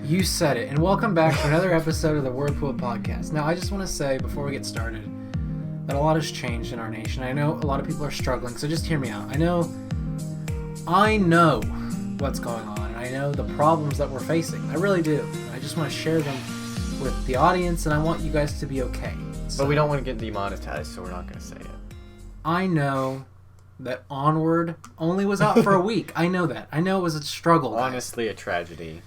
You said it, and welcome back to another episode of the WordPool podcast. Now, I just want to say, before we get started, that a lot has changed in our nation. I know a lot of people are struggling, so just hear me out. I know what's going on, and I know the problems that we're facing. I really do. And I just want to share them with the audience, and I want you guys to be okay. So, but we don't want to get demonetized, so we're not going to say it. I know that Onward only was out for a week. I know that. I know it was a struggle. Honestly, a tragedy.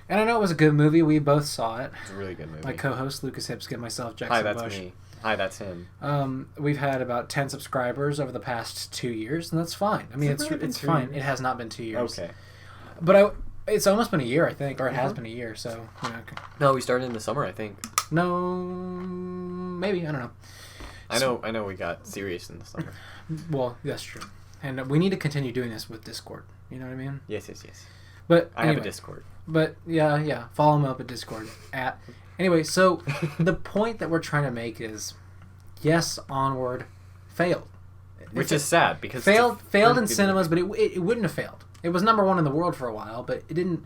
And I know it was a good movie. We both saw it. It's a really good movie. My co-host, Lucas Hipskett, myself, Jackson Hi, that's Bush. me. Hi, that's him. We've had about 10 subscribers over the past 2 years, and that's fine. I mean, it's fine. It has not been 2 years. Okay. But it's almost been a year, I think, or it has been a year, so... You know. No, we started in the summer, I think. No... Maybe, I don't know. I know we got serious in the summer. Well, that's true. And we need to continue doing this with Discord. You know what I mean? Yes. But I have a Discord. But, yeah. Follow them up at Discord. Anyway, so the point that we're trying to make is, yes, Onward failed. Which is sad, because... Failed in cinemas, but it wouldn't have failed. It was number one in the world for a while, but it didn't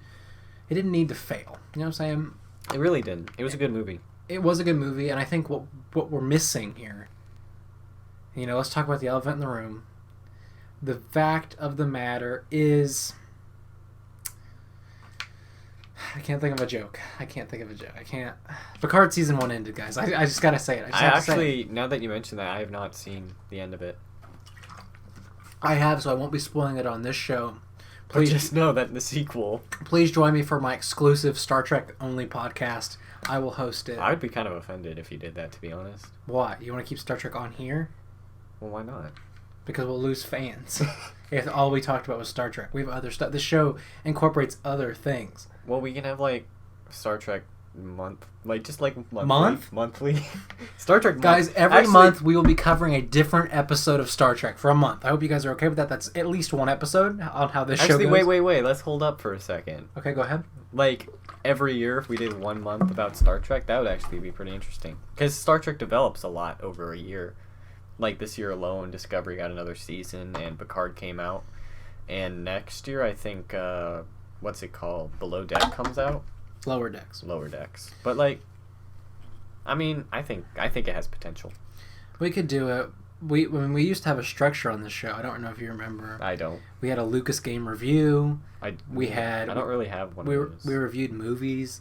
need to fail. You know what I'm saying? It really didn't. It was a good movie. It was a good movie, and I think what we're missing here, you know, let's talk about the elephant in the room. The fact of the matter is... I can't think of a joke. I can't. Picard season 1 ended, guys. I just gotta say it. Now that you mention that, I have not seen the end of it. I have, so I won't be spoiling it on this show. Please just know that in the sequel... Please join me for my exclusive Star Trek only podcast. I will host it. I would be kind of offended if you did that, to be honest. Why? You want to keep Star Trek on here? Well, why not? Because we'll lose fans. If all we talked about was Star Trek. We have other stuff. The show incorporates other things. Well, we can have, Star Trek month. Monthly? Star Trek month. Guys, every month we will be covering a different episode of Star Trek for a month. I hope you guys are okay with that. That's at least one episode on how this show goes. Wait. Let's hold up for a second. Okay, go ahead. Every year, if we did 1 month about Star Trek, that would actually be pretty interesting. Because Star Trek develops a lot over a year. This year alone, Discovery got another season, and Picard came out. And next year, I think, what's it called? Below Deck comes out? Lower Decks. But, I think it has potential. We could do it. We used to have a structure on the show. I don't know if you remember. I don't. We had a Lucas game review. I don't really have one of those. We reviewed movies.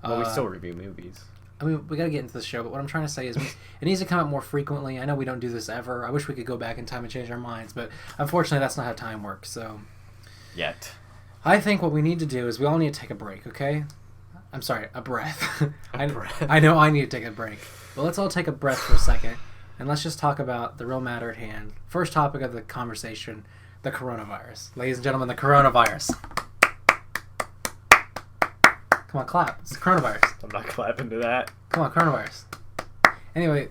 Well, we still review movies. I mean, we got to get into the show, but what I'm trying to say is it needs to come out more frequently. I know we don't do this ever. I wish we could go back in time and change our minds, but unfortunately that's not how time works, so... Yet. I think what we need to do is we all need to take a break, okay? I'm sorry, a breath. I know I need to take a break. But let's all take a breath for a second, and let's just talk about the real matter at hand. First topic of the conversation, the coronavirus. Ladies and gentlemen, the coronavirus. Come on, clap. It's the coronavirus. I'm not clapping to that. Come on, coronavirus. Anyway,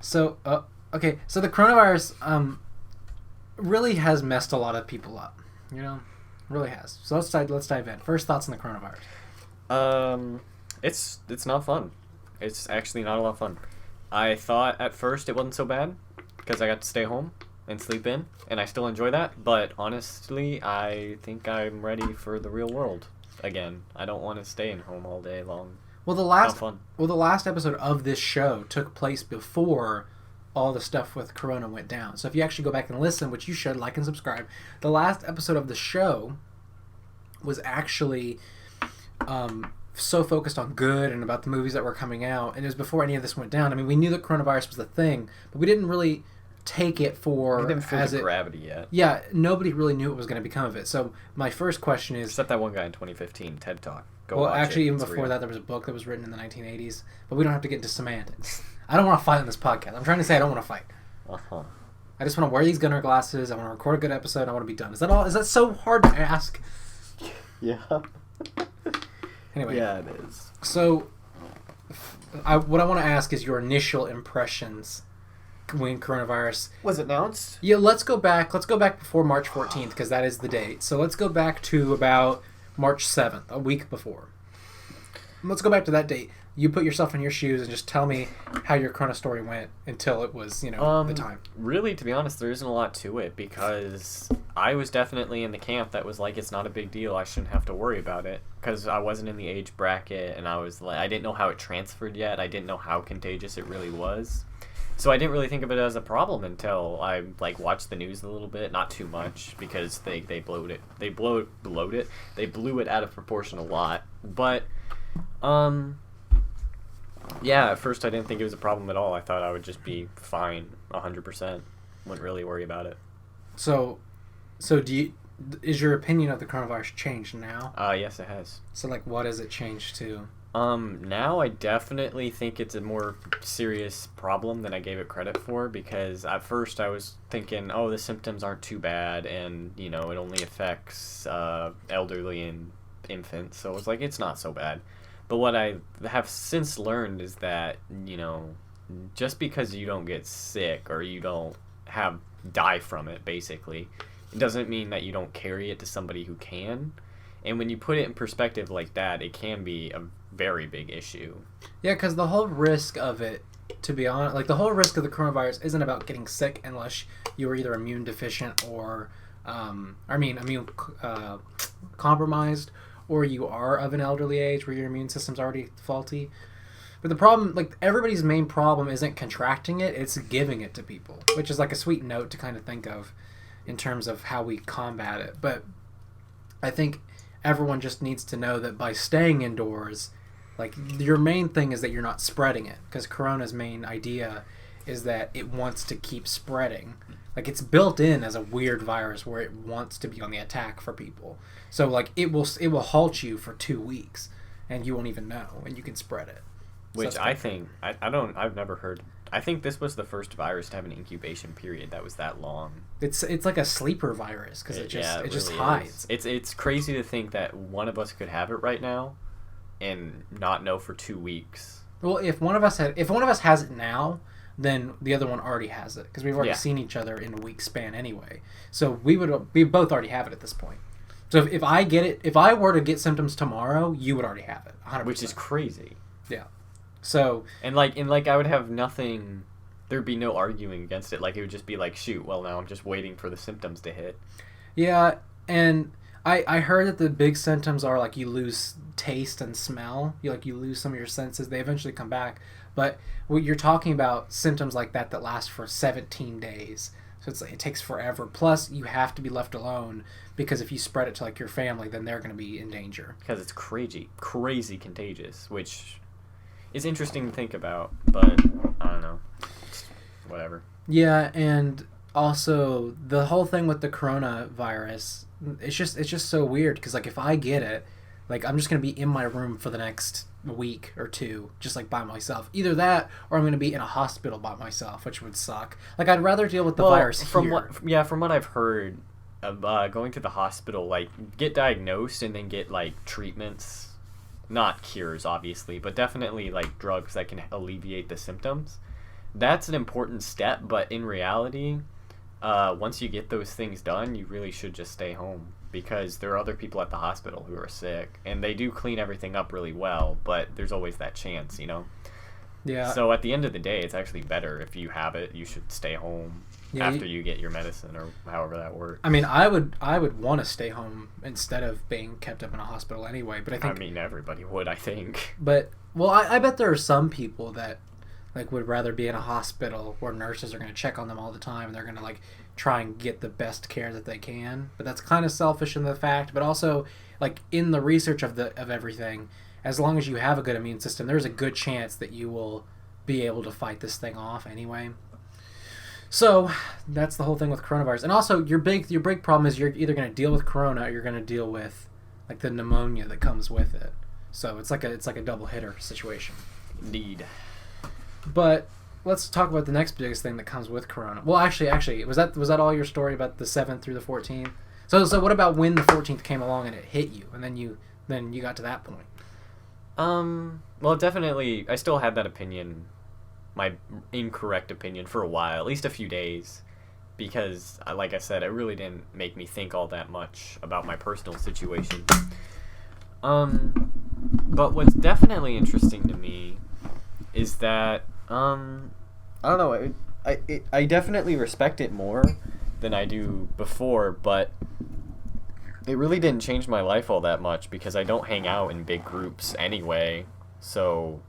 so the coronavirus really has messed a lot of people up. You know, really has. So let's dive in. First thoughts on the coronavirus. It's not fun. It's actually not a lot of fun. I thought at first it wasn't so bad because I got to stay home and sleep in, and I still enjoy that. But honestly, I think I'm ready for the real world again. I don't want to stay in home all day long. Well, the last episode of this show took place before all the stuff with Corona went down. So if you actually go back and listen, which you should, like and subscribe, the last episode of the show was actually so focused on good and about the movies that were coming out, and it was before any of this went down. I mean, we knew that coronavirus was the thing, but we didn't really take it for... We didn't feel the gravity yet. Yeah, nobody really knew what was going to become of it. So my first question is... Except that one guy in 2015, TED Talk. Even before that, there was a book that was written in the 1980s, but we don't have to get into semantics. I don't want to fight on this podcast. I'm trying to say I don't want to fight. Uh-huh. I just want to wear these Gunner glasses. I want to record a good episode. I want to be done. Is that all? Is that so hard to ask? Yeah. Anyway. Yeah, it is. So, what I want to ask is your initial impressions when coronavirus was announced. Yeah, let's go back before March 14th because that is the date. So let's go back to about March 7th, a week before. Let's go back to that date. you put yourself in your shoes and just tell me how your Corona story went until it was, the time. Really, to be honest, there isn't a lot to it because I was definitely in the camp that was like, it's not a big deal. I shouldn't have to worry about it because I wasn't in the age bracket and I was like, I didn't know how it transferred yet. I didn't know how contagious it really was. So I didn't really think of it as a problem until I like watched the news a little bit, not too much because they blew it. They blew it out of proportion a lot. But yeah, at first I didn't think it was a problem at all. I thought I would just be fine 100%. Wouldn't really worry about it. So is your opinion of the coronavirus changed now? Yes, it has. So like what has it changed to? Now I definitely think it's a more serious problem than I gave it credit for because at first I was thinking, oh, the symptoms aren't too bad and, it only affects elderly and infants. So I was like, it's not so bad. But what I have since learned is that, just because you don't get sick or you don't die from it, basically, it doesn't mean that you don't carry it to somebody who can. And when you put it in perspective like that, it can be a very big issue. Yeah, because the whole risk of it, to be honest, like the whole risk of the coronavirus isn't about getting sick unless you are either immune deficient or, immune compromised, or you are of an elderly age where your immune system's already faulty. But the problem, like everybody's main problem isn't contracting it, it's giving it to people, which is like a sweet note to kind of think of in terms of how we combat it. But I think everyone just needs to know that by staying indoors, like your main thing is that you're not spreading it, because Corona's main idea is that it wants to keep spreading. Like it's built in as a weird virus where it wants to be on the attack for people. So like it will halt you for 2 weeks and you won't even know and you can spread it. Which so I think I've never heard. I think this was the first virus to have an incubation period that was that long. It's like a sleeper virus because it really just hides. It's crazy to think that one of us could have it right now and not know for 2 weeks. Well, if one of us has it now, then the other one already has it because we've already seen each other in a week span anyway. So we both already have it at this point. So if I were to get symptoms tomorrow, you would already have it, 100%. Which is crazy. Yeah. So and I would have nothing. There'd be no arguing against it. Like it would just be like, shoot, well now I'm just waiting for the symptoms to hit. Yeah, and I heard that the big symptoms are like you lose taste and smell. You lose some of your senses. They eventually come back. But what you're talking about symptoms like that last for 17 days. So it takes forever. Plus, you have to be left alone because if you spread it to like your family, then they're going to be in danger. Because it's crazy contagious, which is interesting to think about. But I don't know, whatever. Yeah, and also the whole thing with the coronavirus, it's just so weird because like if I get it, like I'm just going to be in my room for the next week or two, just like by myself. Either that, or I'm going to be in a hospital by myself, which would suck. Like I'd rather deal with the virus from what I've heard, going to the hospital, like get diagnosed and then get like treatments, not cures obviously, but definitely like drugs that can alleviate the symptoms. That's an important step, but in reality, once you get those things done, you really should just stay home. Because there are other people at the hospital who are sick, and they do clean everything up really well, but there's always that chance, Yeah. So at the end of the day, it's actually better if you have it. You should stay home after you get your medicine, or however that works. I mean, I would want to stay home instead of being kept up in a hospital anyway. But I think everybody would. I think. But I bet there are some people that like would rather be in a hospital where nurses are going to check on them all the time and they're going to like try and get the best care that they can. But that's kind of selfish in the fact, but also like in the research of everything, as long as you have a good immune system, there's a good chance that you will be able to fight this thing off anyway. So that's the whole thing with coronavirus. And also your big problem is you're either going to deal with corona or you're going to deal with like the pneumonia that comes with it. So it's like a double hitter situation. Indeed. But let's talk about the next biggest thing that comes with corona. Well, actually, was that all your story about the 7th through the 14th? So what about when the 14th came along and it hit you, and then you got to that point? Well, definitely, I still had that opinion, my incorrect opinion, for a while, at least a few days, because, like I said, it really didn't make me think all that much about my personal situation. But what's definitely interesting to me is that I don't know. I definitely respect it more than I do before, but it really didn't change my life all that much because I don't hang out in big groups anyway. So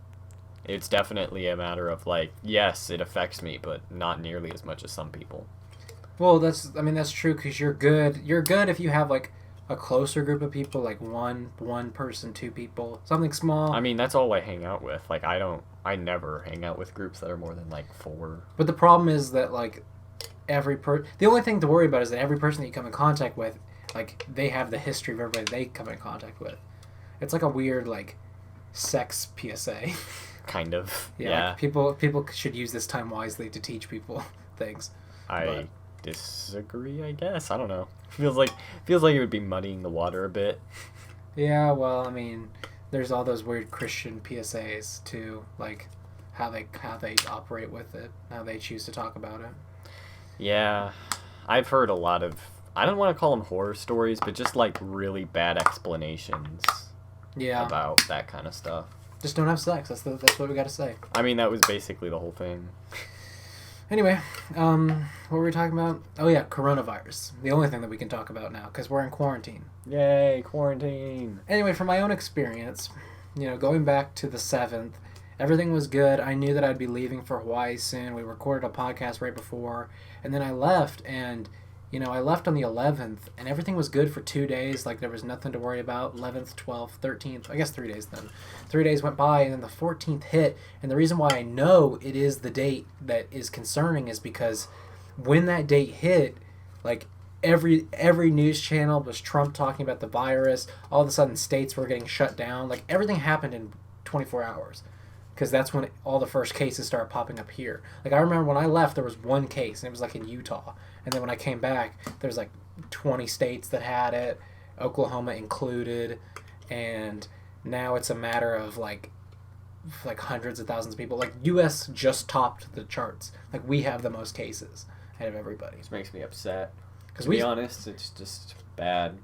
it's definitely a matter of like, yes, it affects me, but not nearly as much as some people. Well, that's true because you're good. You're good if you have like a closer group of people, like one person, two people, something small. I mean, that's all I hang out with. Like, I never hang out with groups that are more than like 4. But the problem is that like the only thing to worry about is that every person that you come in contact with, like they have the history of everybody they come in contact with. It's like a weird like sex PSA. Kind of. Yeah. Like, people should use this time wisely to teach people things. I disagree, I guess. I don't know. Feels like it would be muddying the water a bit. Yeah, well, I mean, there's all those weird Christian PSAs too, like how they operate with it, how they choose to talk about it. Yeah, I've heard a lot of, I don't want to call them horror stories, but just like really bad explanations. Yeah. About that kind of stuff. Just don't have sex. That's what we got to say. I mean, that was basically the whole thing. Anyway, what were we talking about? Oh yeah, coronavirus. The only thing that we can talk about now because we're in quarantine. Yay, quarantine. Anyway, from my own experience, going back to the 7th, everything was good. I knew that I'd be leaving for Hawaii soon. We recorded a podcast right before, and then I left, and I left on the 11th, and everything was good for 2 days. Like, there was nothing to worry about. 11th, 12th, 13th. I guess 3 days then. 3 days went by, and then the 14th hit. And the reason why I know it is the date that is concerning is because when that date hit, like, every news channel was Trump talking about the virus. All of a sudden, states were getting shut down. Like, everything happened in 24 hours. Because that's when all the first cases started popping up here. Like, I remember when I left, there was one case, and it was, like, in Utah. And then when I came back, there was, like, 20 states that had it, Oklahoma included. And now it's a matter of, like hundreds of thousands of people. Like, U.S. just topped the charts. Like, we have the most cases out of everybody. This makes me upset. To be honest, it's just bad.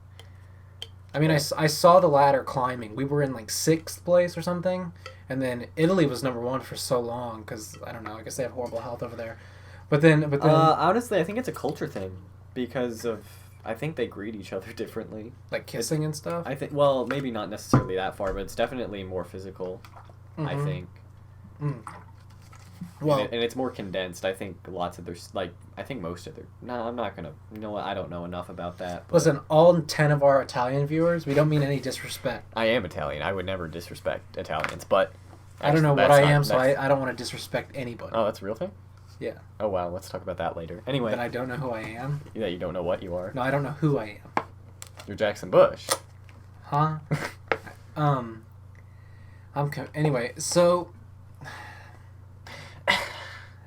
I mean, I saw the ladder climbing. We were in, like, 6th place or something. And then Italy was number 1 for so long because, I don't know, I guess they have horrible health over there. But then honestly, I think it's a culture thing because I think they greet each other differently. Like kissing and stuff? I think, well, maybe not necessarily that far, but it's definitely more physical, I think. Mm. Well, and it's more condensed. I think lots of their, like, I think most of their, no, I'm not going to, you know what, I don't know enough about that. But listen, all 10 of our Italian viewers, we don't mean any disrespect. I am Italian. I would never disrespect Italians, but I don't know what I am, so I don't want to disrespect anybody. Oh, that's a real thing? Yeah. Oh, wow. Let's talk about that later. Anyway. That I don't know who I am? That you don't know what you are? No, I don't know who I am. You're Jackson Bush. Huh? Anyway, so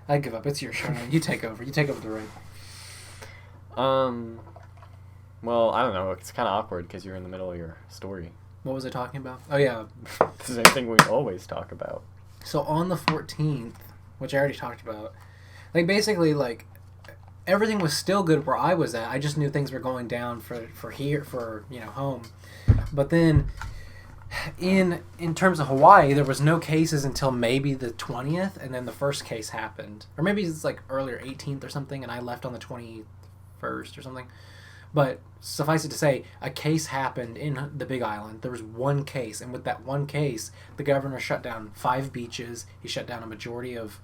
I give up. It's your show now. You take over. You take over the ring. Well, I don't know. It's kind of awkward because you're in the middle of your story. What was I talking about? Oh, yeah. The same thing we always talk about. So on the 14th, which I already talked about, like, basically, like, everything was still good where I was at. I just knew things were going down for here, for, home. But then in terms of Hawaii, there was no cases until maybe the 20th, and then the first case happened. Or maybe it's, like, earlier 18th or something, and I left on the 21st or something. But suffice it to say, a case happened in the Big Island. There was one case, and with that one case, the governor shut down 5 beaches. He shut down a majority of,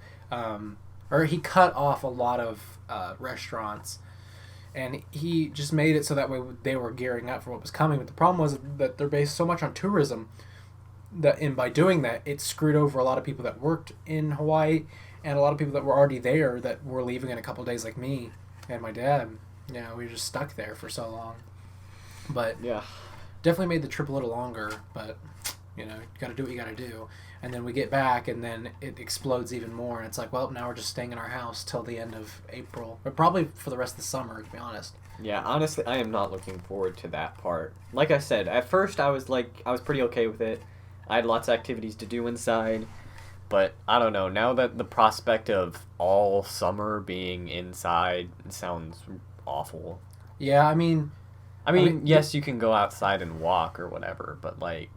or he cut off a lot of restaurants, and he just made it so that way they were gearing up for what was coming. But the problem was that they're based so much on tourism and by doing that, it screwed over a lot of people that worked in Hawaii and a lot of people that were already there that were leaving in a couple of days, like me and my dad. We were just stuck there for so long. But yeah, definitely made the trip a little longer, but you got to do what you got to do. And then we get back, and then it explodes even more, and it's like, well, now we're just staying in our house till the end of April, but probably for the rest of the summer, to be honest. Yeah, honestly, I am not looking forward to that part. Like I said, at first I was pretty okay with it. I had lots of activities to do inside, but I don't know. Now that the prospect of all summer being inside sounds awful. Yeah, I mean, yes, you can go outside and walk or whatever, but like,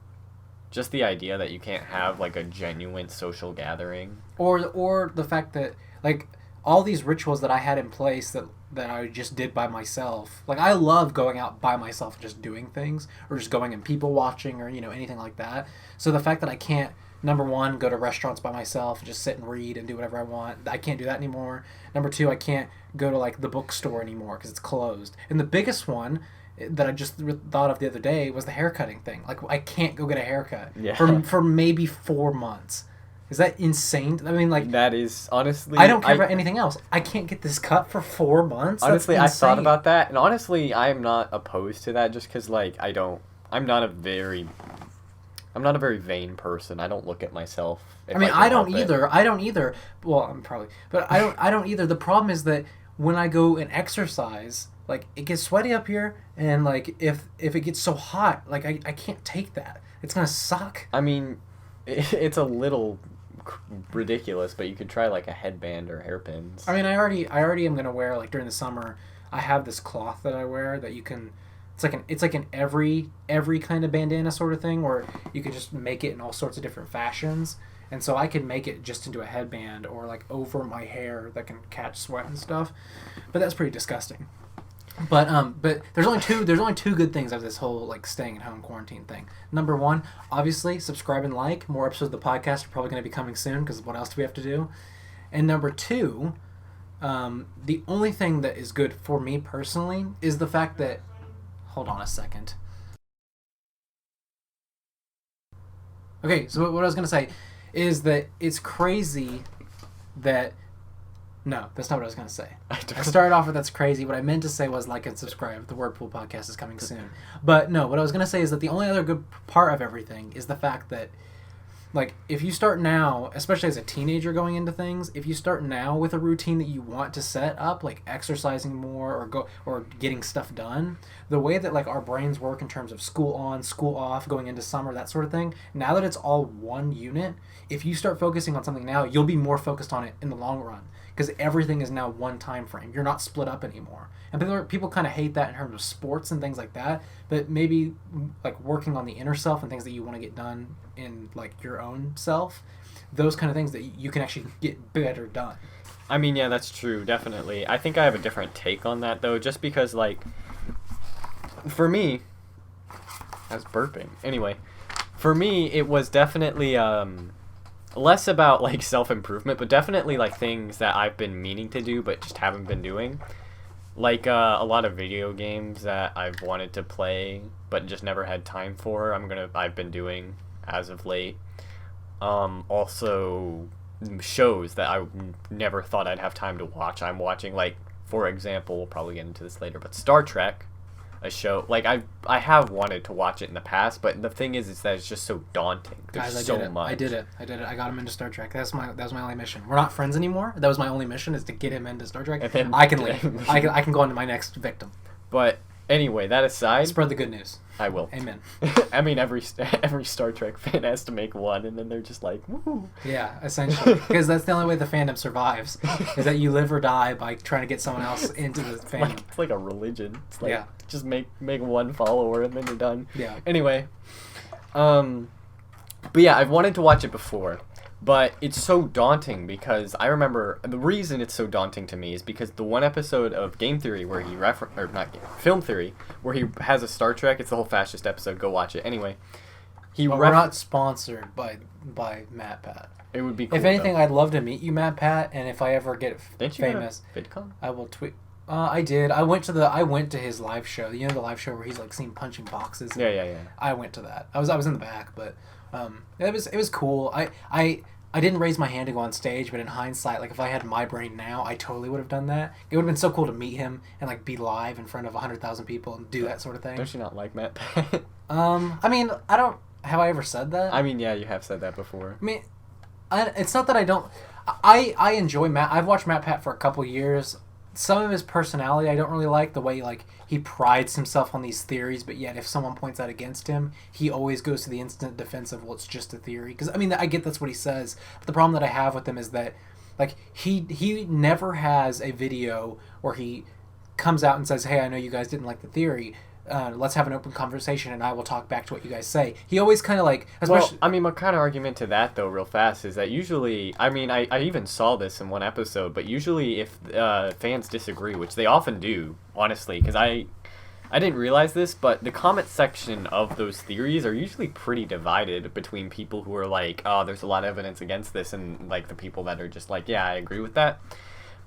Just the idea that you can't have like a genuine social gathering. Or the fact that like all these rituals that I had in place that I just did by myself. Like I love going out by myself and just doing things, or just going and people watching, or anything like that. So the fact that I can't, number one, go to restaurants by myself and just sit and read and do whatever I want, I can't do that anymore. Number two, I can't go to like the bookstore anymore because it's closed. And the biggest one that I just thought of the other day was the haircutting thing. Like I can't go get a haircut for maybe 4 months. Is that insane? I mean, like that is honestly. I don't care about anything else. I can't get this cut for 4 months. Honestly, I thought about that, and honestly, I'm not opposed to that. Just because, like, I'm not a very vain person. I don't look at myself. I mean, I don't either. I don't either. Well, I'm probably, but I don't. I don't either. The problem is that when I go and exercise, like it gets sweaty up here, and like if it gets so hot, like I can't take that. It's gonna suck. I mean, it's a little ridiculous, but you could try like a headband or hairpins. I mean, I already am gonna wear, like, during the summer. I have this cloth that I wear that you can. It's like an every kind of bandana sort of thing, where you can just make it in all sorts of different fashions. And so I can make it just into a headband or like over my hair that can catch sweat and stuff. But that's pretty disgusting. But there's only two good things out of this whole like staying at home quarantine thing. Number one, obviously subscribe and like. More episodes of the podcast are probably going to be coming soon because what else do we have to do? And number two, the only thing that is good for me personally is the fact that, hold on a second. Okay, so what I was going to say is that it's crazy that... No, that's not what I was going to say. I started off with that's crazy. What I meant to say was like and subscribe. The WordPool podcast is coming soon. But no, what I was going to say is that the only other good part of everything is the fact that, like, if you start now, especially as a teenager going into things, if you start now with a routine that you want to set up, like exercising more or getting stuff done, the way that like our brains work in terms of school on, school off, going into summer, that sort of thing, now that it's all one unit, if you start focusing on something now, you'll be more focused on it in the long run. Because everything is now one time frame. You're not split up anymore. And people kind of hate that in terms of sports and things like that. But maybe like working on the inner self and things that you want to get done in like your own self, those kind of things that you can actually get better done. I mean, yeah, that's true, definitely. I think I have a different take on that though, just because like for me, I was burping. Anyway, for me it was definitely less about like self-improvement, but definitely like things that I've been meaning to do but just haven't been doing, like a lot of video games that I've wanted to play but just never had time for. I've been doing as of late. Also shows that I never thought I'd have time to watch. I'm watching, like, for example, we'll probably get into this later, but Star Trek, a show, like I have wanted to watch it in the past, but the thing is that it's just so daunting. There's Guys, so much. I did it. I got him into Star Trek. That was my only mission. We're not friends anymore. That was my only mission, is to get him into Star Trek. And then, I can leave. I can go on to my next victim. But anyway, that aside, Spread the good news. I will. Amen. I mean, every Star Trek fan has to make one, and then they're just like, woo. Yeah, essentially, because that's the only way the fandom survives, is that you live or die by trying to get someone else into the fandom. It's like a religion. It's like, yeah. Just make one follower and then you're done. Yeah. Anyway, but yeah, I've wanted to watch it before, but it's so daunting because I remember the reason it's so daunting to me is because the one episode of Game Theory where he Film Theory, where he has a Star Trek. It's the whole fascist episode. Go watch it. Anyway, we're not sponsored by Matt Pat. It would be cool, if anything, though. I'd love to meet you, Matt Pat, and if I ever get famous, VidCon? I will tweet. I did. I went to his live show. You know, the live show where he's like seen punching boxes. Yeah. I went to that. I was in the back, but it was cool. I didn't raise my hand to go on stage, but in hindsight, like if I had my brain now, I totally would have done that. It would have been so cool to meet him and like be live in front of 100,000 people and do that sort of thing. Don't you not like Matt? I mean, I don't. Have I ever said that? I mean, yeah, you have said that before. I mean, it's not that I don't. I enjoy Matt. I've watched Matt Pat for a couple years. Some of his personality I don't really like, the way like he prides himself on these theories, but yet if someone points out against him, he always goes to the instant defense of, well, it's just a theory. Because I mean, I get that's what he says, but the problem that I have with him is that like he never has a video where he comes out and says, hey, I know you guys didn't like the theory, let's have an open conversation, and I will talk back to what you guys say. He always kind of like, Well, especially. I mean, my kind of argument to that, though, real fast, is that usually, I mean, I even saw this in one episode, but usually if fans disagree, which they often do, honestly, because I didn't realize this, but the comment section of those theories are usually pretty divided between people who are like, oh, there's a lot of evidence against this, and like the people that are just like, yeah, I agree with that.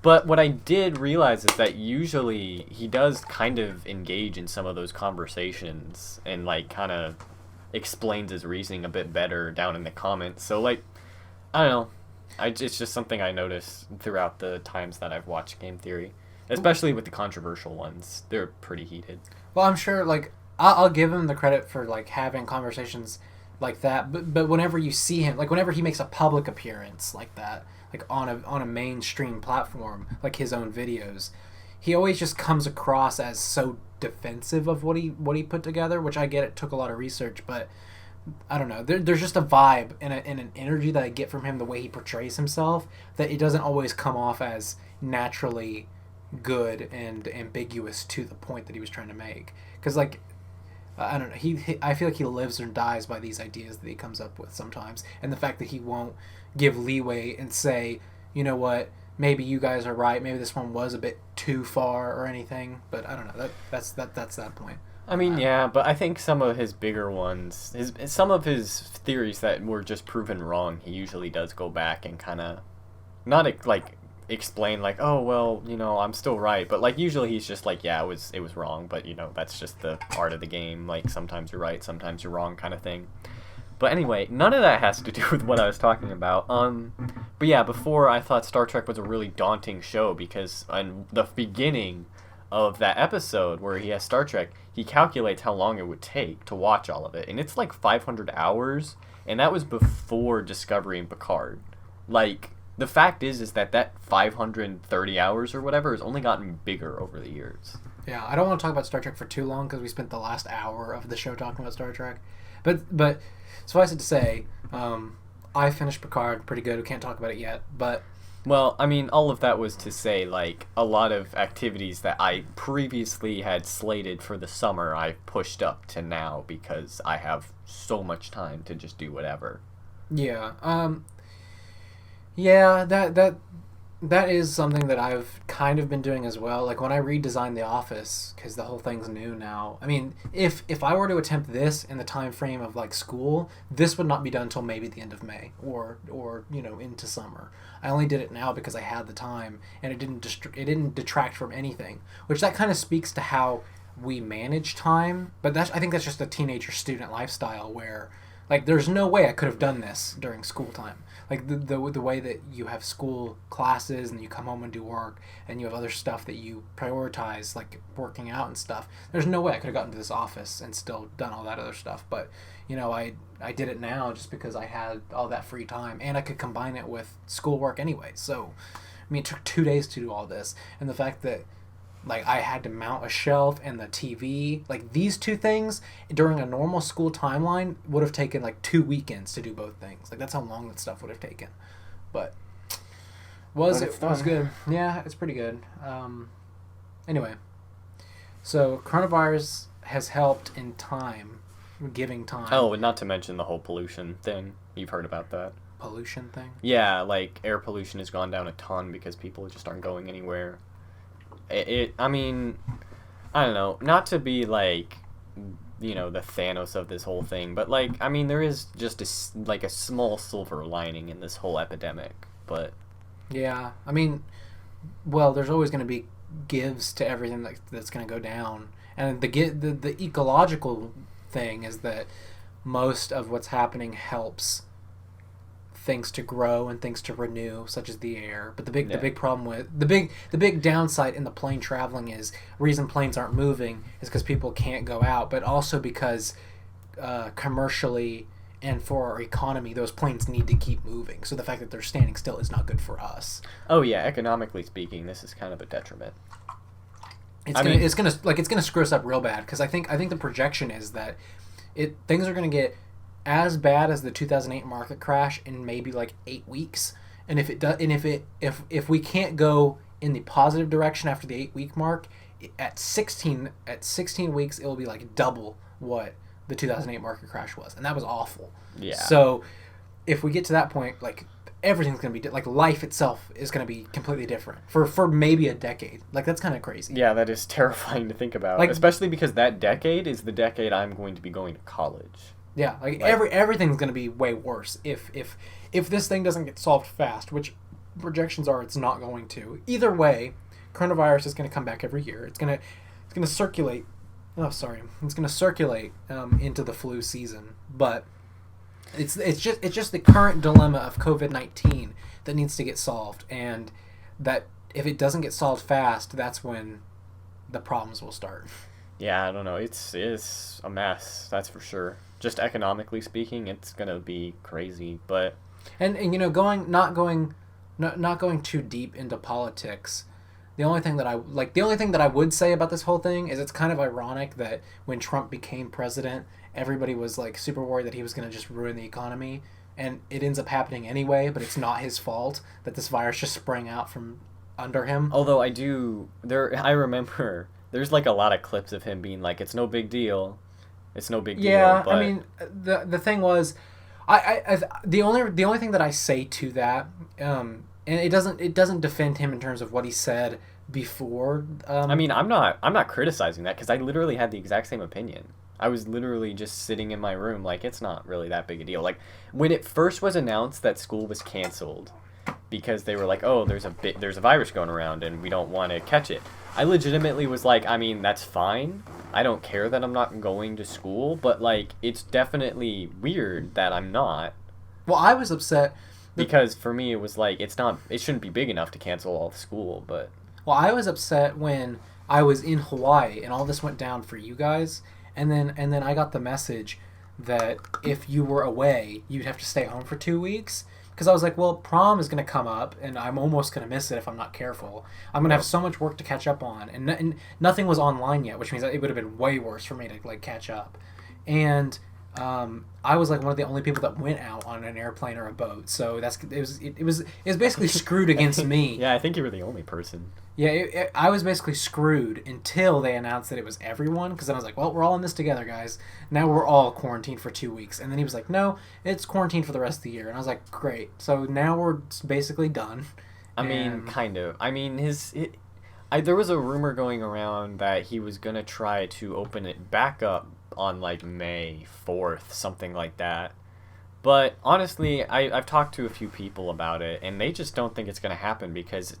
But what I did realize is that usually he does kind of engage in some of those conversations and like kind of explains his reasoning a bit better down in the comments. So like, I don't know. It's just something I noticed throughout the times that I've watched game theory, especially with the controversial ones. They're pretty heated. Well, I'm sure, like, I'll give him the credit for, like, having conversations like that, but whenever you see him, like, whenever he makes a public appearance like that, like, on a mainstream platform, like his own videos, he always just comes across as so defensive of what he put together, which I get it took a lot of research, but I don't know. There's just a vibe and an energy that I get from him, the way he portrays himself, that it doesn't always come off as naturally good and ambiguous to the point that he was trying to make. Because, like, I don't know. I feel like he lives or dies by these ideas that he comes up with sometimes, and the fact that he won't give leeway and say, you know what, maybe you guys are right. Maybe this one was a bit too far or anything. But I don't know. That's that point. I mean, yeah, but I think some of his bigger ones, some of his theories that were just proven wrong, he usually does go back and kind of not like explain like, oh well, you know, I'm still right, but like usually he's just like, yeah, it was wrong, but you know, that's just the art of the game. Like sometimes you're right, sometimes you're wrong, kind of thing. But anyway, none of that has to do with what I was talking about. But yeah, before I thought Star Trek was a really daunting show because in the beginning of that episode where he has Star Trek, he calculates how long it would take to watch all of it, and it's like 500 hours, and that was before Discovery and Picard. Like, the fact is that 530 hours or whatever has only gotten bigger over the years. Yeah, I don't want to talk about Star Trek for too long because we spent the last hour of the show talking about Star Trek. But suffice it to say, I finished Picard pretty good. We can't talk about it yet, but... Well, I mean, all of that was to say, like, a lot of activities that I previously had slated for the summer, I pushed up to now because I have so much time to just do whatever. Yeah, yeah, that is something that I've kind of been doing as well. Like when I redesigned the office, because the whole thing's new now. I mean, if I were to attempt this in the time frame of like school, this would not be done until maybe the end of May or you know, into summer. I only did it now because I had the time, and it didn't detract from anything. Which that kind of speaks to how we manage time. But I think that's just a teenager student lifestyle where, like, there's no way I could have done this during school time. Like the way that you have school classes and you come home and do work and you have other stuff that you prioritize, like working out and stuff. There's no way I could have gotten to this office and still done all that other stuff. But, you know, I did it now just because I had all that free time and I could combine it with schoolwork anyway. So, I mean, it took 2 days to do all this. And the fact that, like, I had to mount a shelf and the TV. Like, these two things during a normal school timeline would have taken like 2 weekends to do both things. Like, that's how long that stuff would have taken. But it was good. Yeah, it's pretty good. Anyway, so coronavirus has helped in time, giving time. Oh, and not to mention the whole pollution thing. You've heard about that. Pollution thing? Yeah, like air pollution has gone down a ton because people just aren't going anywhere. I mean, I don't know, not to be like, you know, the Thanos of this whole thing, but like, I mean, there is just a small silver lining in this whole epidemic, but... Yeah, I mean, well, there's always going to be gives to everything that's going to go down, and the ecological thing is that most of what's happening helps things to grow and things to renew, such as the air. But the big problem with the big downside in the plane traveling is reason planes aren't moving is because people can't go out, but also because commercially and for our economy, those planes need to keep moving. So the fact that they're standing still is not good for us. Oh yeah, economically speaking, this is kind of a detriment. It's gonna screw us up real bad because I think the projection is that things are gonna get as bad as the 2008 market crash in maybe like 8 weeks, and if we can't go in the positive direction after the 8-week mark, at 16 weeks, it will be like double what the 2008 market crash was, and that was awful. Yeah. So if we get to that point, like everything's gonna be like life itself is gonna be completely different for maybe a decade. Like that's kind of crazy. Yeah, that is terrifying to think about. Like, especially because that decade is the decade I'm going to be going to college. Yeah, like everything's gonna be way worse if this thing doesn't get solved fast, which projections are it's not going to. Either way, coronavirus is gonna come back every year. It's gonna circulate. Oh, sorry, it's gonna circulate into the flu season, but. It's just the current dilemma of COVID-19 that needs to get solved, and that if it doesn't get solved fast, that's when the problems will start. Yeah, I don't know. It's a mess, that's for sure. Just economically speaking, it's gonna be crazy. But and not going too deep into politics. The only thing that I would say about this whole thing is it's kind of ironic that when Trump became president, everybody was like super worried that he was going to just ruin the economy, and it ends up happening anyway, but it's not his fault that this virus just sprang out from under him. Although I remember there's like a lot of clips of him being like, it's no big deal. It's no big deal. Yeah, but... I mean, the thing was, the only thing that I say to that, and it doesn't defend him in terms of what he said before. I mean, I'm not criticizing that because I literally had the exact same opinion. I was literally just sitting in my room like, it's not really that big a deal. Like, when it first was announced that school was canceled because they were like, oh, there's a virus going around and we don't want to catch it, I legitimately was like, I mean, that's fine. I don't care that I'm not going to school, but like, it's definitely weird that I'm not. Well, I was upset because for me it was like, it shouldn't be big enough to cancel all the school, but... Well, I was upset when I was in Hawaii and all this went down for you guys. And then I got the message that if you were away, you'd have to stay home for 2 weeks. Because I was like, well, prom is going to come up, and I'm almost going to miss it if I'm not careful. I'm going to have so much work to catch up on, and nothing was online yet, which means that it would have been way worse for me to like catch up. And I was like one of the only people that went out on an airplane or a boat, so it was basically screwed against me. Yeah, I think you were the only person. Yeah, I was basically screwed until they announced that it was everyone, because then I was like, well, we're all in this together, guys. Now we're all quarantined for 2 weeks. And then he was like, no, it's quarantined for the rest of the year. And I was like, great. So now we're basically done. I mean, kind of. I mean, there was a rumor going around that he was going to try to open it back up on like May 4th, something like that. But honestly, I've talked to a few people about it, and they just don't think it's going to happen because...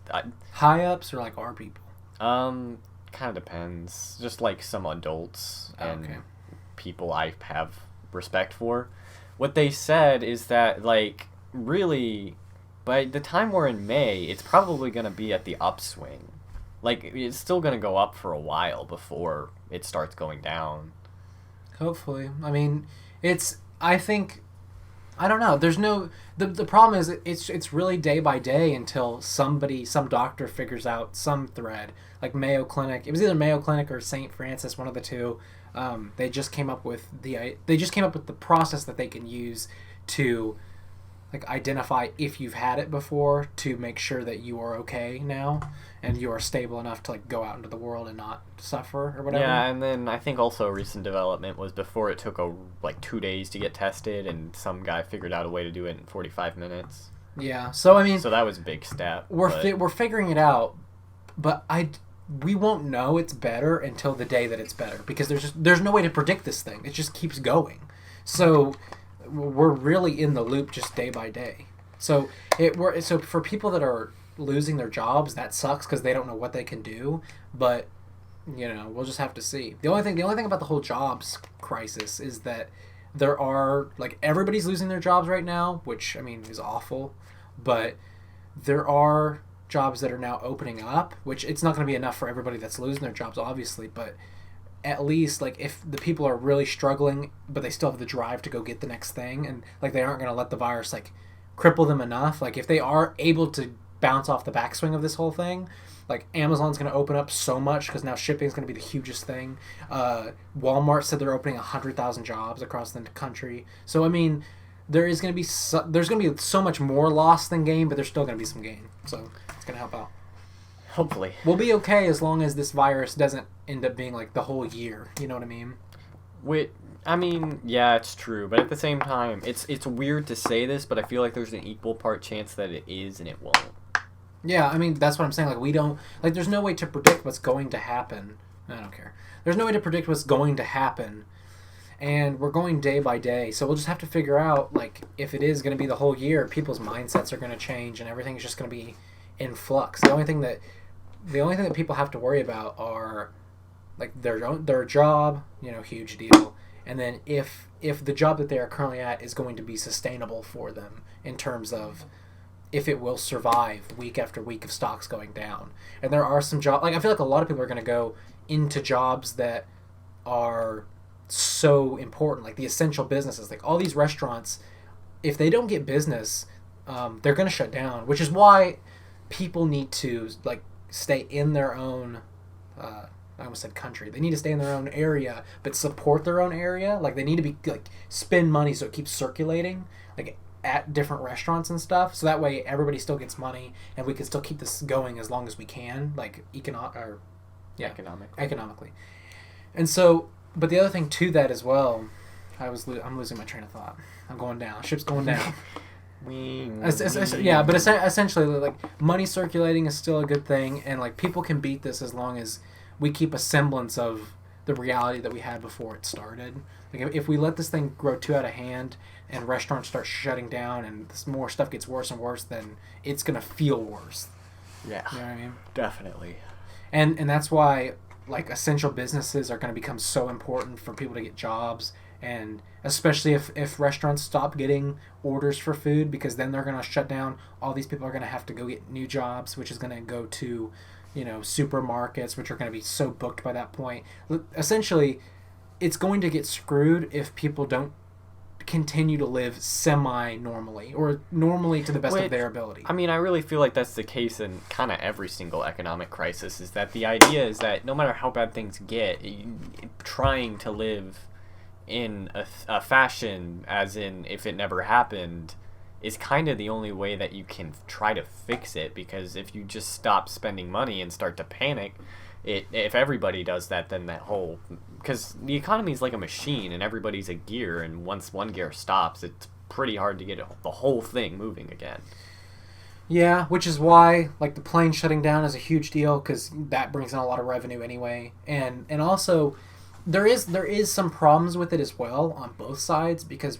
High ups or like our people? Kind of depends. Just like some adults and people I have respect for. What they said is that, like, really, by the time we're in May, it's probably going to be at the upswing. Like, it's still going to go up for a while before it starts going down. Hopefully. I mean, I think... I don't know. There's no... The problem is it's really day by day until some doctor figures out some thread. Like Mayo Clinic. It was either Mayo Clinic or St. Francis, one of the two. They just came up with the process that they can use to like identify if you've had it before, to make sure that you are okay now and you are stable enough to like go out into the world and not suffer or whatever. Yeah, and then I think also a recent development was before it took 2 days to get tested, and some guy figured out a way to do it in 45 minutes. Yeah, so I mean, so that was a big step. We're figuring it out, but we won't know it's better until the day that it's better, because there's no way to predict this thing. It just keeps going. So we're really in the loop just day by day. So for people that are losing their jobs, that sucks because they don't know what they can do. But we'll just have to see. The only thing about the whole jobs crisis is that there are everybody's losing their jobs right now, which I mean is awful. But there are jobs that are now opening up, which it's not going to be enough for everybody that's losing their jobs, obviously, but at least if the people are really struggling but they still have the drive to go get the next thing, and they aren't going to let the virus cripple them enough, if they are able to bounce off the backswing of this whole thing, Amazon's going to open up so much because now shipping is going to be the hugest thing. Walmart said they're opening 100,000 jobs across the country. So I mean, there's going to be so much more loss than gain, but there's still going to be some gain. So it's going to help out. Hopefully. We'll be okay as long as this virus doesn't end up being like the whole year. You know what I mean? I mean, yeah, it's true, but at the same time, it's weird to say this, but I feel like there's an equal part chance that it is and it won't. Yeah, I mean, that's what I'm saying. Like, we don't... Like, there's no way to predict what's going to happen. I don't care. There's no way to predict what's going to happen. And we're going day by day. So we'll just have to figure out, like, if it is going to be the whole year, people's mindsets are going to change and everything's just going to be in flux. The only thing that people have to worry about are, like, their job, you know, huge deal. And then if the job that they are currently at is going to be sustainable for them in terms of if it will survive week after week of stocks going down. And there are some jobs, like, I feel like a lot of people are going to go into jobs that are so important, like the essential businesses, like all these restaurants. If they don't get business, they're going to shut down, which is why people need to, like, stay in their own, I almost said country. They need to stay in their own area, but support their own area. Like, they need to be, like, spend money so it keeps circulating, like, at different restaurants and stuff. So that way everybody still gets money and we can still keep this going as long as we can, like, economically. And so, but the other thing to that as well, I'm losing my train of thought. I'm going down. Ship's going down. Yeah, but essentially, like, money circulating is still a good thing, and, like, people can beat this as long as we keep a semblance of the reality that we had before it started. Like, if we let this thing grow too out of hand and restaurants start shutting down and more stuff gets worse and worse, then it's gonna feel worse. Yeah, you know what I mean? Definitely. And that's why, like, essential businesses are going to become so important for people to get jobs, and especially if restaurants stop getting orders for food, because then they're going to shut down. All these people are going to have to go get new jobs, which is going to go to, you know, supermarkets, which are going to be so booked by that point. Essentially, it's going to get screwed if people don't continue to live semi-normally or normally to the best of their ability. I mean, I really feel like that's the case in kind of every single economic crisis, is that the idea is that no matter how bad things get, trying to live in a fashion as in if it never happened is kind of the only way that you can try to fix it, because if you just stop spending money and start to panic, if everybody does that, then that whole... Because the economy is like a machine, and everybody's a gear, and once one gear stops, it's pretty hard to get the whole thing moving again. Yeah, which is why, like, the plane shutting down is a huge deal, because that brings in a lot of revenue anyway. And also, there is some problems with it as well on both sides, because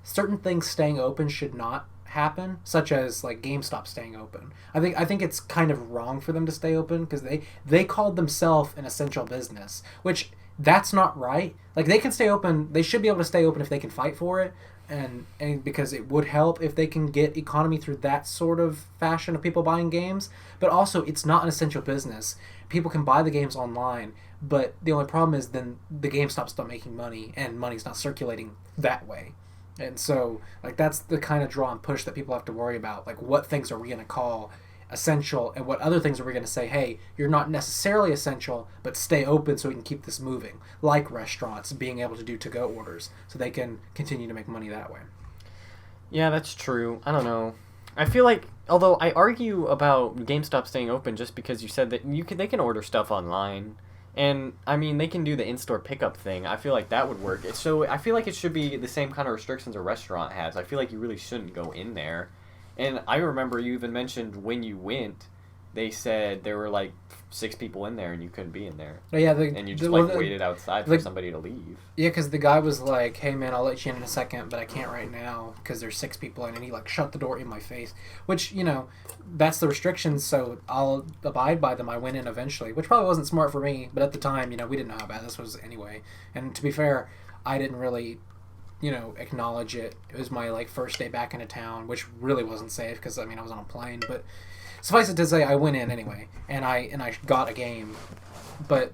certain things staying open should not happen, such as, like, GameStop staying open. I think it's kind of wrong for them to stay open, because they called themselves an essential business, which that's not right. Like, they can stay open. They should be able to stay open if they can fight for it, and because it would help if they can get economy through that sort of fashion of people buying games. But also, it's not an essential business. People can buy the games online, but the only problem is then the GameStop stops making money, and money's not circulating that way. And so, like, that's the kind of draw and push that people have to worry about. Like, what things are we going to call essential, and what other things are we going to say, hey, you're not necessarily essential, but stay open so we can keep this moving. Like restaurants being able to do to-go orders so they can continue to make money that way. Yeah, that's true. I don't know. I feel like, although I argue about GameStop staying open just because you said that they can order stuff online. And, I mean, they can do the in-store pickup thing. I feel like that would work. So I feel like it should be the same kind of restrictions a restaurant has. I feel like you really shouldn't go in there. And I remember you even mentioned when you went, they said there were, like, 6 people in there and you couldn't be in there. Oh, yeah, and you just waited outside for somebody to leave. Yeah, because the guy was like, hey, man, I'll let you in a second, but I can't right now because there's 6 people in, and he, like, shut the door in my face. Which, you know, that's the restrictions, so I'll abide by them. I went in eventually, which probably wasn't smart for me, but at the time, you know, we didn't know how bad this was anyway. And to be fair, I didn't really, you know, acknowledge it. It was my, like, first day back into town, which really wasn't safe because, I mean, I was on a plane, but... Suffice it to say, I went in anyway, and I got a game, but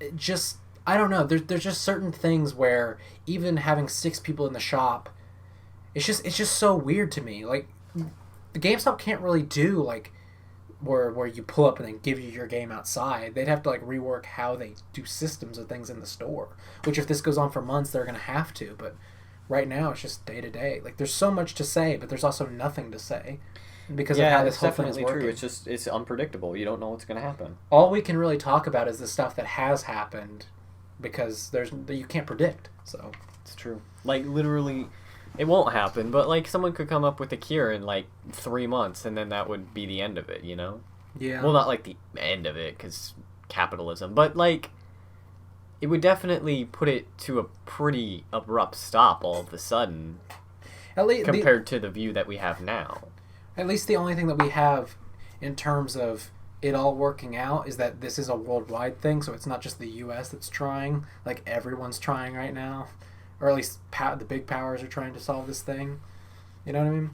it just, I don't know, there's just certain things where even having 6 people in the shop, it's just so weird to me. Like, the GameStop can't really do, like, where you pull up and then give you your game outside. They'd have to, like, rework how they do systems of things in the store, which if this goes on for months, they're going to have to, but right now it's just day to day. Like, there's so much to say, but there's also nothing to say. because of how this whole thing is definitely working. true. It's unpredictable. You don't know what's going to happen. All we can really talk about is the stuff that has happened, because you can't predict. So it's true. Like literally, it won't happen. But like someone could come up with a cure in like 3 months, and then that would be the end of it. You know? Yeah. Well, not like the end of it, because capitalism, but like it would definitely put it to a pretty abrupt stop all of a sudden, compared to the view that we have now. At least the only thing that we have in terms of it all working out is that this is a worldwide thing, so it's not just the U.S. that's trying. Like, everyone's trying right now. Or at least the big powers are trying to solve this thing. You know what I mean?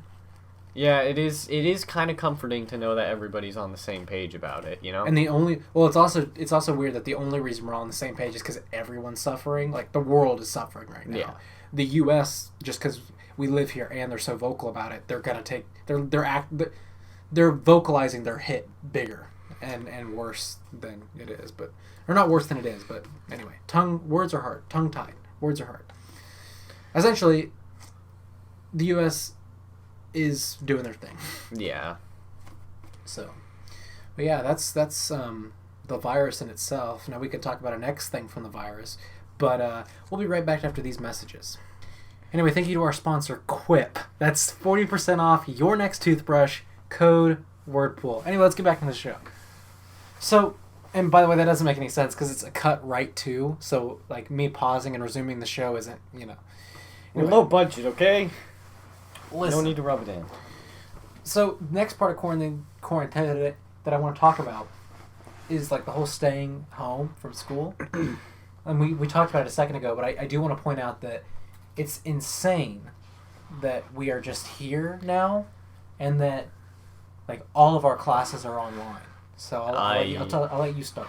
Yeah, it is kind of comforting to know that everybody's on the same page about it, you know? And it's also weird that the only reason we're all on the same page is because everyone's suffering. Like, the world is suffering right now. Yeah. The U.S., just because we live here and they're so vocal about it, they're vocalizing their hit bigger and worse than it is, or not worse than it is, but anyway, words are hard, tongue-tied, words are hard. Essentially, the U.S. is doing their thing. Yeah. So, but yeah, that's the virus in itself. Now we could talk about a next thing from the virus, but we'll be right back after these messages. Anyway, thank you to our sponsor, Quip. That's 40% off your next toothbrush, code WordPool. Anyway, let's get back into the show. So, and by the way, that doesn't make any sense because it's a cut right to, so like me pausing and resuming the show isn't, Anyway, we're low budget, okay? Listen. No need to rub it in. So, next part of quarantine that I want to talk about is like the whole staying home from school. And we talked about it a second ago, but I do want to point out that it's insane that we are just here now, and that like all of our classes are online. So I'll let you start.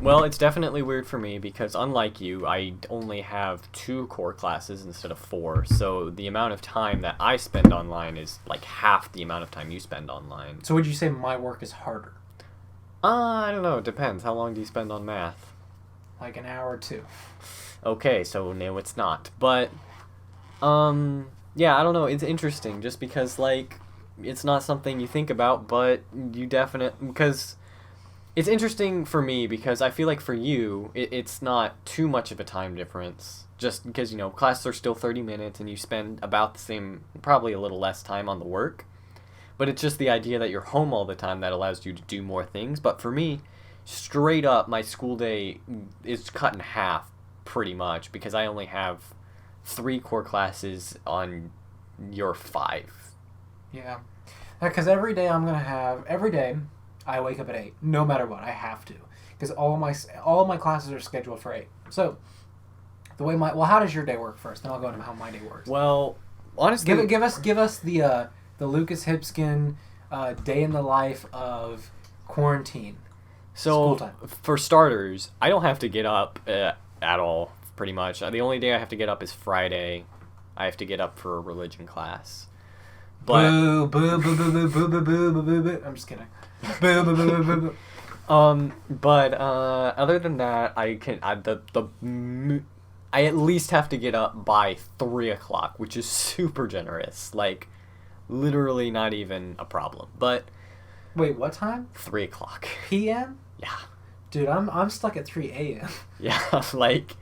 Well, it's definitely weird for me because unlike you, I only have 2 core classes instead of 4. So the amount of time that I spend online is like half the amount of time you spend online. So would you say my work is harder? I don't know. It depends. How long do you spend on math? Like an hour or 2. Okay, so no, it's not. But, yeah, I don't know. It's interesting just because, like, it's not something you think about, but you definitely... Because it's interesting for me because I feel like for you, it's not too much of a time difference. Just because, classes are still 30 minutes and you spend about the same, probably a little less time on the work. But it's just the idea that you're home all the time that allows you to do more things. But for me, straight up, my school day is cut in half pretty much because I only have 3 core classes on your 5. Yeah. Because every day I wake up at 8, no matter what. I have to, because all of my classes are scheduled for 8. So how does your day work first? Then I'll go into how my day works. Well, honestly, give us the Lucas Hipskin day in the life of quarantine. So for starters, I don't have to get up at all. Pretty much, the only day I have to get up is Friday. I have to get up for a religion class. But boo boo boo boo boo boo boo boo boo boo. I'm just kidding. Boo boo boo boo boo. But other than that, I at least have to get up by 3 o'clock, which is super generous. Like, literally not even a problem. But wait, what time? 3 o'clock p.m. Yeah, dude, I'm stuck at 3 a.m. Yeah, like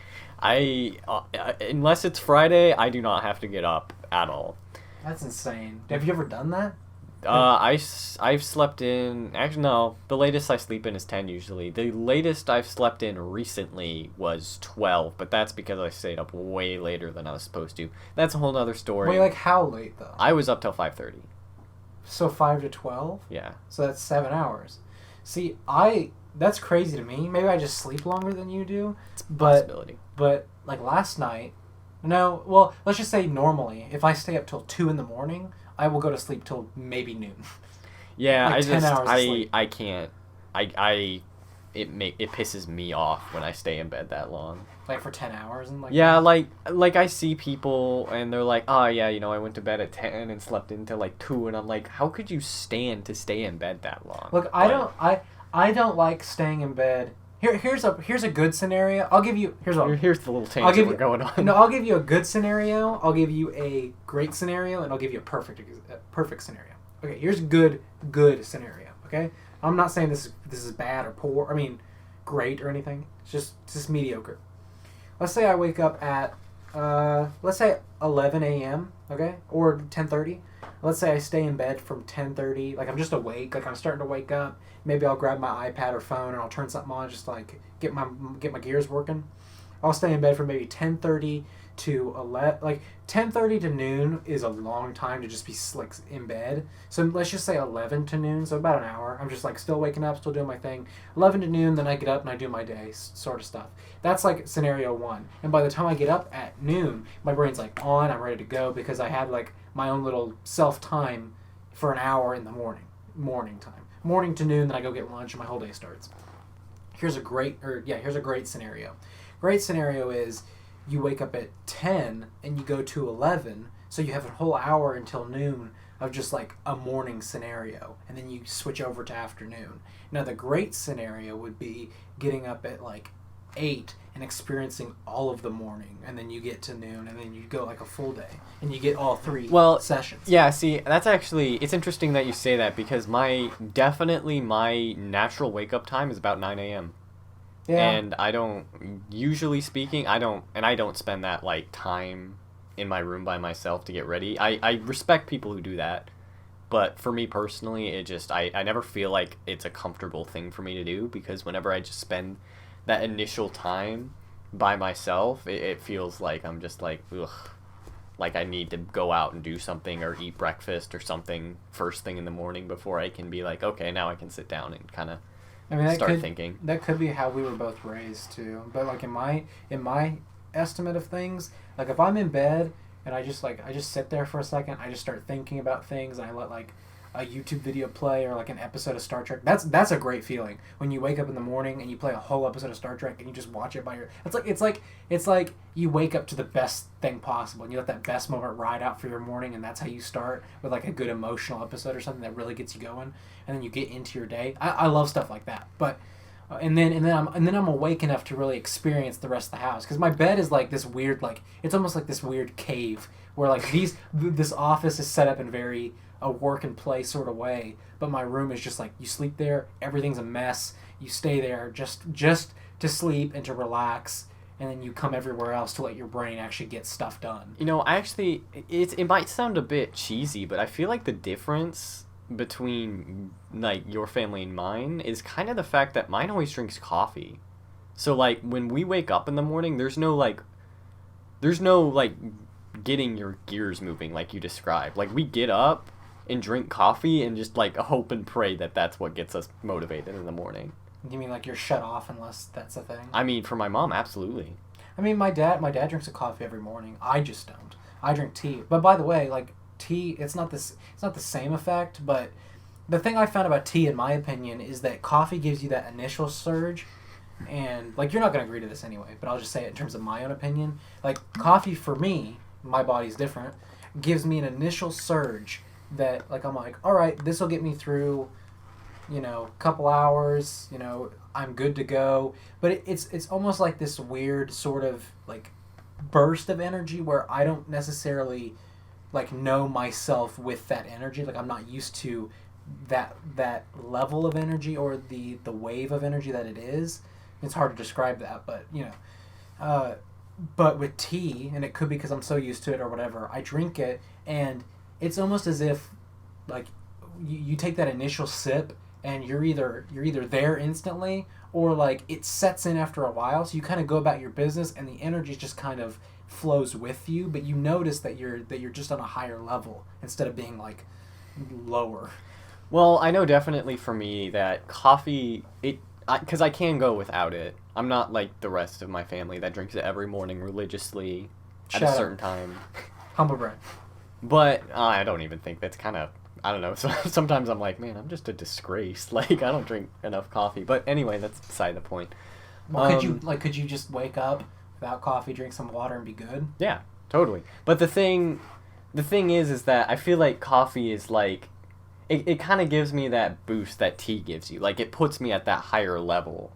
unless it's Friday, I do not have to get up at all. That's insane. Have you ever done that? I've slept in... Actually, no. The latest I sleep in is 10 usually. The latest I've slept in recently was 12, but that's because I stayed up way later than I was supposed to. That's a whole other story. Wait, like how late, though? I was up till 5:30. So 5 to 12? Yeah. So that's 7 hours. See, that's crazy to me. Maybe I just sleep longer than you do. It's a possibility. But, like, last night... No, well, let's just say normally, if I stay up till 2 in the morning, I will go to sleep till maybe noon. Yeah, like 10 hours of sleep. I can't. It pisses me off when I stay in bed that long. Like for 10 hours and like. Yeah, like I see people and they're like, oh yeah, I went to bed at 10 and slept until like 2, and I'm like, how could you stand to stay in bed that long? Look, I don't like staying in bed Here's a good scenario. I'll give you Here's the little I'll tangent give we're you going on. no. I'll give you a good scenario. I'll give you a great scenario, and I'll give you a perfect scenario. Okay, here's good scenario. Okay, I'm not saying this is bad or poor. I mean, great or anything. It's just mediocre. Let's say I wake up at let's say 11 a.m. Okay, or 10:30. Let's say I stay in bed from 10:30. Like I'm just awake. Like I'm starting to wake up. Maybe I'll grab my iPad or phone and I'll turn something on, just like get my gears working. I'll stay in bed from maybe 10:30 to 11. Like 10:30 to noon is a long time to just be like in bed. So let's just say 11 to noon. So about an hour. I'm just like still waking up, still doing my thing. 11 to noon, then I get up and I do my day, sort of stuff. That's like scenario one. And by the time I get up at noon, my brain's like on. I'm ready to go because I had like my own little self time for an hour in the morning time. Morning to noon, then I go get lunch and my whole day starts. Here's a great scenario. Great scenario is you wake up at 10 and you go to 11, so you have a whole hour until noon of just like a morning scenario, and then you switch over to afternoon. Now the great scenario would be getting up at like 8 and experiencing all of the morning, and then you get to noon, and then you go like a full day, and you get all three sessions. Yeah, see, that's actually, it's interesting that you say that, because my natural wake-up time is about 9 a.m. Yeah. And I don't, usually speaking, I don't spend that, like, time in my room by myself to get ready. I respect people who do that, but for me personally, it just, I never feel like it's a comfortable thing for me to do, because whenever I just spend that initial time by myself, it feels like I'm just like, ugh, like I need to go out and do something or eat breakfast or something first thing in the morning before I can be like, okay, now I can sit down and kind of start thinking. That could be how we were both raised too. But like in my estimate of things, like if I'm in bed and I just sit there for a second, I just start thinking about things, and I let like a YouTube video play or like an episode of Star Trek. That's a great feeling when you wake up in the morning and you play a whole episode of Star Trek and you just watch it by your. It's like you wake up to the best thing possible and you let that best moment ride out for your morning, and that's how you start with like a good emotional episode or something that really gets you going, and then you get into your day. I love stuff like that, but. And then I'm awake enough to really experience the rest of the house, because my bed is like this weird, like it's almost like this weird cave where like this office is set up in very a work and play sort of way, but my room is just like you sleep there, everything's a mess, you stay there just to sleep and to relax, and then you come everywhere else to let your brain actually get stuff done. You know, it might sound a bit cheesy, but I feel like the difference between like your family and mine is kind of the fact that mine always drinks coffee. So like when we wake up in the morning, there's no like getting your gears moving like you described. Like we get up and drink coffee and just like hope and pray that that's what gets us motivated in the morning. You mean like you're shut off unless that's a thing? I mean, for my mom, absolutely. I mean, my dad drinks a coffee every morning. I just don't. I drink tea. But by the way, like tea, it's not the same effect, but the thing I found about tea, in my opinion, is that coffee gives you that initial surge, and like you're not going to agree to this anyway, but I'll just say it in terms of my own opinion. Like coffee for me, my body's different, gives me an initial surge that like I'm like, all right, this will get me through, couple hours, I'm good to go. But it's almost like this weird sort of like burst of energy where I don't necessarily like know myself with that energy. Like I'm not used to that level of energy or the wave of energy that it is. It's hard to describe that, but but with tea, and it could be because I'm so used to it or whatever, I drink it and it's almost as if like you take that initial sip and you're either there instantly, or like it sets in after a while, so you kind of go about your business and the energy just kind of flows with you, but you notice that you're just on a higher level instead of being like lower. Well, I know definitely for me that coffee, because I can go without it. I'm not like the rest of my family that drinks it every morning religiously at a certain time. Humble brag. But I don't even think that's kind of, I don't know. So sometimes I'm like, man, I'm just a disgrace. Like I don't drink enough coffee. But anyway, that's beside the point. Well, could you just wake up without coffee, drink some water, and be good? Yeah, totally. But the thing is that I feel like coffee is like, it kind of gives me that boost that tea gives you. Like it puts me at that higher level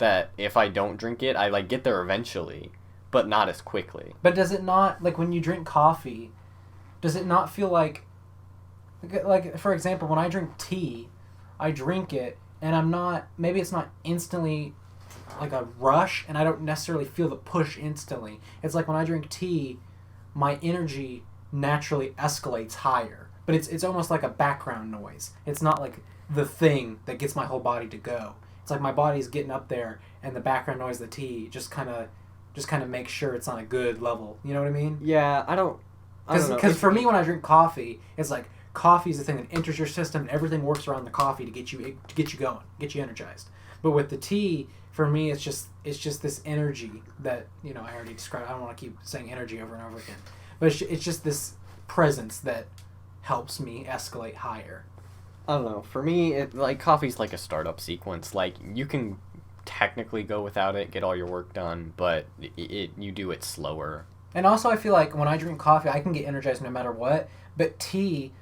that if I don't drink it, I like get there eventually, but not as quickly. But does it not, like when you drink coffee, does it not feel like for example, when I drink tea, I drink it and I'm not, maybe it's not instantly like a rush and I don't necessarily feel the push instantly. It's like when I drink tea, my energy naturally escalates higher. But it's almost like a background noise. It's not like the thing that gets my whole body to go. It's like my body's getting up there and the background noise of the tea just kind of makes sure it's on a good level. You know what I mean? Yeah, I don't know. Because for me, when I drink coffee, it's like coffee is the thing that enters your system and everything works around the coffee to get you going, get you energized. But with the tea, for me, it's just this energy that, you know, I already described. I don't want to keep saying energy over and over again. But it's just this presence that helps me escalate higher. I don't know. For me, coffee's like a startup sequence. Like, you can technically go without it, get all your work done, but you do it slower. And also, I feel like when I drink coffee, I can get energized no matter what. But tea,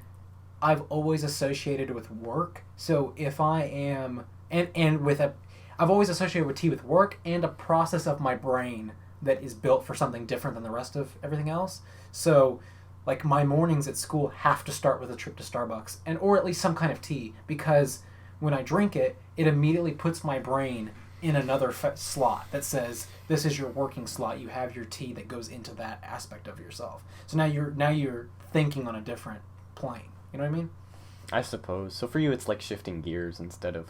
I've always associated with work. So if I am... I've always associated with tea with work and a process of my brain that is built for something different than the rest of everything else. So, like, my mornings at school have to start with a trip to Starbucks, or at least some kind of tea, because when I drink it, it immediately puts my brain in another slot that says, this is your working slot. You have your tea that goes into that aspect of yourself. So now you're thinking on a different plane. You know what I mean? I suppose. So for you, it's like shifting gears instead of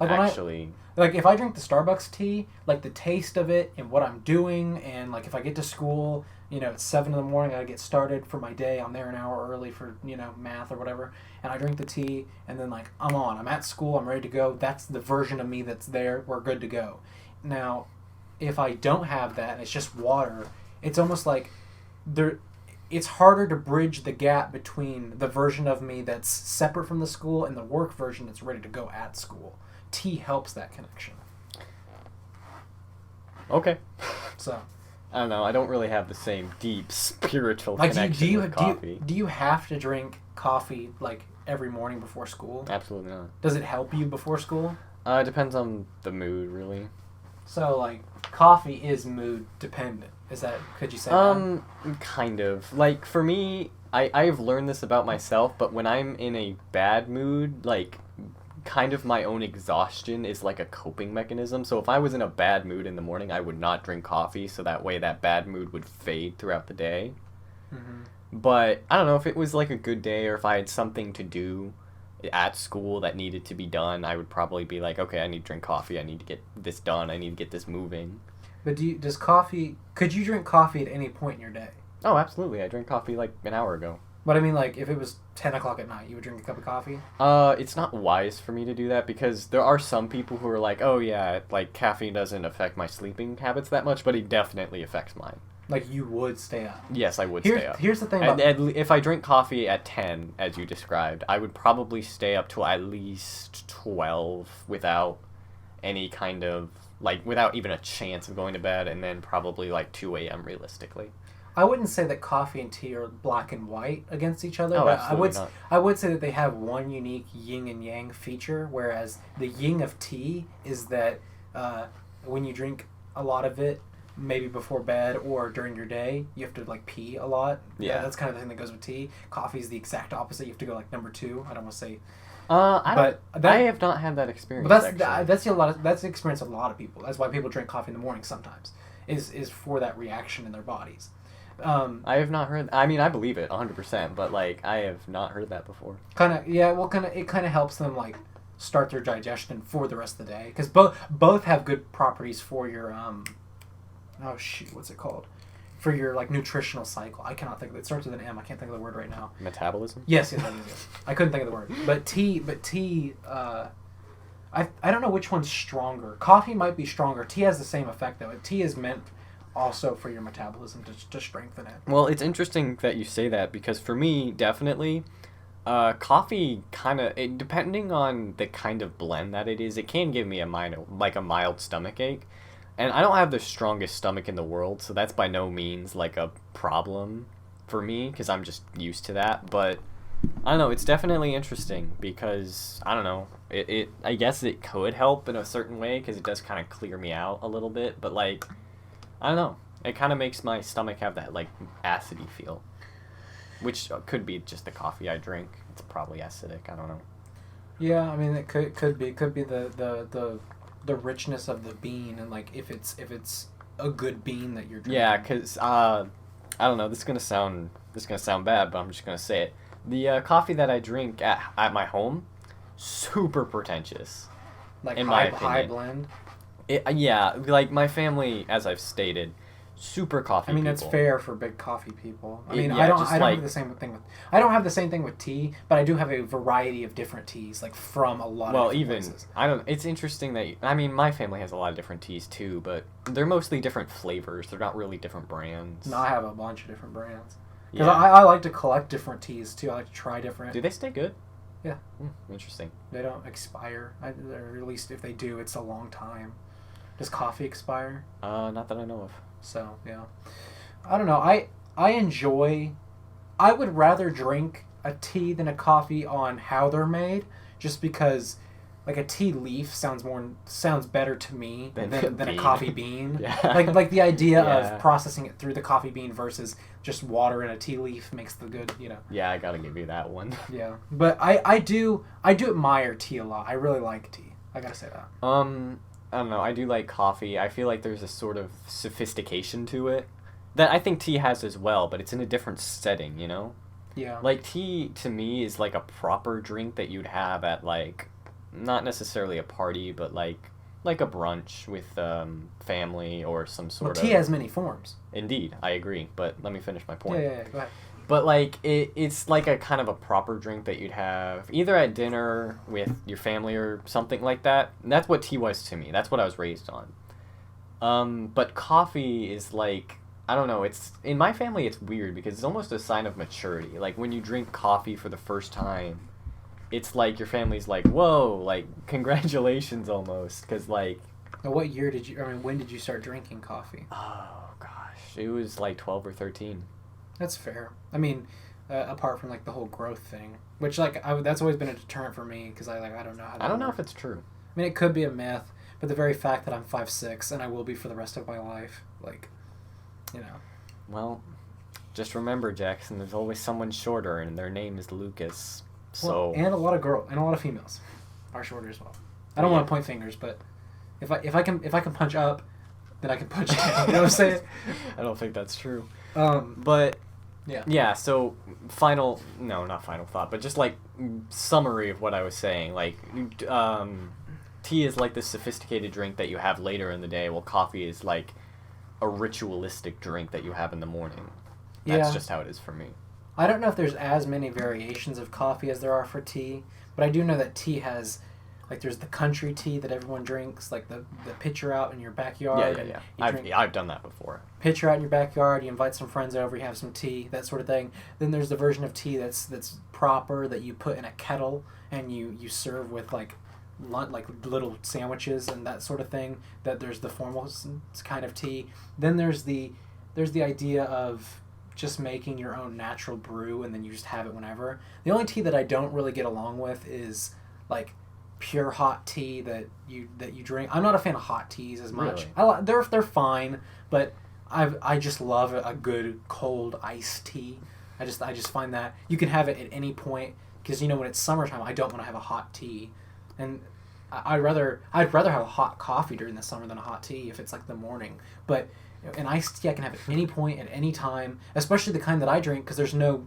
actually. Like if I drink the Starbucks tea, like the taste of it and what I'm doing, and like if I get to school, you know, it's 7 a.m, I gotta get started for my day. I'm there an hour early for, you know, math or whatever, and I drink the tea, and then like I'm at school, I'm ready to go. That's the version of me that's there. We're good to go. Now, if I don't have that and it's just water, it's almost like it's harder to bridge the gap between the version of me that's separate from the school and the work version that's ready to go at school. Tea helps that connection. Okay. So, I don't know. I don't really have the same deep spiritual connection with coffee. Do you have to drink coffee like every morning before school? Absolutely not. Does it help you before school? It depends on the mood, really. So, like, coffee is mood dependent. Could you say that? Kind of. Like, for me, I've learned this about myself, but when I'm in a bad mood, like, kind of my own exhaustion is like a coping mechanism. So if I was in a bad mood in the morning, I would not drink coffee, so that way that bad mood would fade throughout the day. Mm-hmm. But, I don't know, if it was like a good day or if I had something to do at school that needed to be done, I would probably be like, okay, I need to drink coffee, I need to get this done, I need to get this moving. But could you drink coffee at any point in your day? Oh, absolutely. I drank coffee like an hour ago. But I mean, like, if it was 10 o'clock at night, you would drink a cup of coffee? It's not wise for me to do that because there are some people who are like, oh yeah, like, caffeine doesn't affect my sleeping habits that much, but it definitely affects mine. Like, you would stay up? Yes, I would stay up. Here's the thing about... if I drink coffee at 10, as you described, I would probably stay up till at least 12 without any kind of... like, without even a chance of going to bed, and then probably, like, 2 a.m. realistically. I wouldn't say that coffee and tea are black and white against each other. Oh, but absolutely not. I would say that they have one unique yin and yang feature, whereas the yin of tea is that when you drink a lot of it, maybe before bed or during your day, you have to, like, pee a lot. Yeah. That's kind of the thing that goes with tea. Coffee is the exact opposite. You have to go, like, number 2. I don't want to say... I have not had that experience. But that's the experience of a lot of people. That's why people drink coffee in the morning sometimes. Is for that reaction in their bodies. I have not heard. I mean, I believe it 100%, but like I have not heard that before. It kind of helps them like start their digestion for the rest of the day because both have good properties for your what's it called? For your like nutritional cycle. I cannot think of it. It starts with an M. I can't think of the word right now. Metabolism? Yes, that is it. I couldn't think of the word. But tea I don't know which one's stronger. Coffee might be stronger. Tea has the same effect though. Tea is meant also for your metabolism to strengthen it. Well, it's interesting that you say that because for me, definitely, coffee depending on the kind of blend that it is, it can give me a mild stomach ache. And I don't have the strongest stomach in the world, so that's by no means like a problem for me because I'm just used to that. But I don't know. It's definitely interesting because I don't know. I guess it could help in a certain way because it does kind of clear me out a little bit. But like, I don't know. It kind of makes my stomach have that like acidy feel, which could be just the coffee I drink. It's probably acidic. I don't know. Yeah, I mean it could be the richness of the bean, and like if it's a good bean that you're drinking. Yeah, cause I don't know. This is gonna sound bad, but I'm just gonna say it. The coffee that I drink at my home, super pretentious. Like in my opinion. high blend. Yeah, like my family, as I've stated, super coffee. I mean, people. that's fair for big coffee people. I mean, Yeah, I don't like, have the same thing with. I don't have the same thing with tea, but I do have a variety of different teas, like from a lot. Well, of even places. I don't. It's interesting that I mean, my family has a lot of different teas too, but they're mostly different flavors. They're not really different brands. No, I have a bunch of different brands. Yeah. Because I like to collect different teas too. I like to try different. Do they stay good? Yeah. Interesting. They don't expire. Or at least if they do, it's a long time. Does coffee expire? Not that I know of. So yeah, I don't know. I enjoy. I would rather drink a tea than a coffee on how they're made, just because, like a tea leaf sounds better to me than a coffee bean. Yeah. Like the idea Yeah. of processing it through the coffee bean versus just water in a tea leaf makes the good. Yeah, I gotta give you that one. Yeah, but I do admire tea a lot. I really like tea. I gotta say that. I don't know. I do like coffee. I feel like there's a sort of sophistication to it that I think tea has as well, but it's in a different setting, you know? Yeah. Like, tea, to me, is like a proper drink that you'd have at, like, not necessarily a party, but like a brunch with family or some sort of... Tea has many forms. Indeed, I agree, but let me finish my point. Yeah, go ahead. But, like, it's like a kind of a proper drink that you'd have either at dinner with your family or something like that. And that's what tea was to me. That's what I was raised on. But coffee is like, I don't know, it's in my family it's weird because it's almost a sign of maturity. Like, when you drink coffee for the first time, it's like your family's like, whoa, like, congratulations almost. Because, like... Now, when did you start drinking coffee? Oh, gosh. It was like 12 or 13. That's fair. I mean, apart from like the whole growth thing, which like that's always been a deterrent for me because I don't know how. I don't know if it's true. I mean, it could be a myth, but the very fact that I'm 5'6" and I will be for the rest of my life, like, Well, just remember, Jackson. There's always someone shorter, and their name is Lucas. So and a lot of females are shorter as well. I don't want to point fingers, but if I can punch up, then I can punch down. You know what I'm saying? I don't think that's true. But. Yeah, so not final thought, but just like summary of what I was saying. Like, tea is like this sophisticated drink that you have later in the day, while coffee is like a ritualistic drink that you have in the morning. That's just how it is for me. I don't know if there's as many variations of coffee as there are for tea, but I do know that tea has, like, there's the country tea that everyone drinks, like the pitcher out in your backyard. Yeah. I've done that before. Pitcher out in your backyard, you invite some friends over, you have some tea, that sort of thing. Then there's the version of tea that's proper, that you put in a kettle and you serve with like little sandwiches and that sort of thing. That there's the formal kind of tea. Then there's the idea of just making your own natural brew and then you just have it whenever. The only tea that I don't really get along with is like pure hot tea that you drink. I'm not a fan of hot teas as much. Really? They're fine, but I just love a good cold iced tea. I just find that you can have it at any point because when it's summertime I don't want to have a hot tea, and I'd rather have a hot coffee during the summer than a hot tea if it's like the morning. But an iced tea I can have at any point at any time, especially the kind that I drink because there's no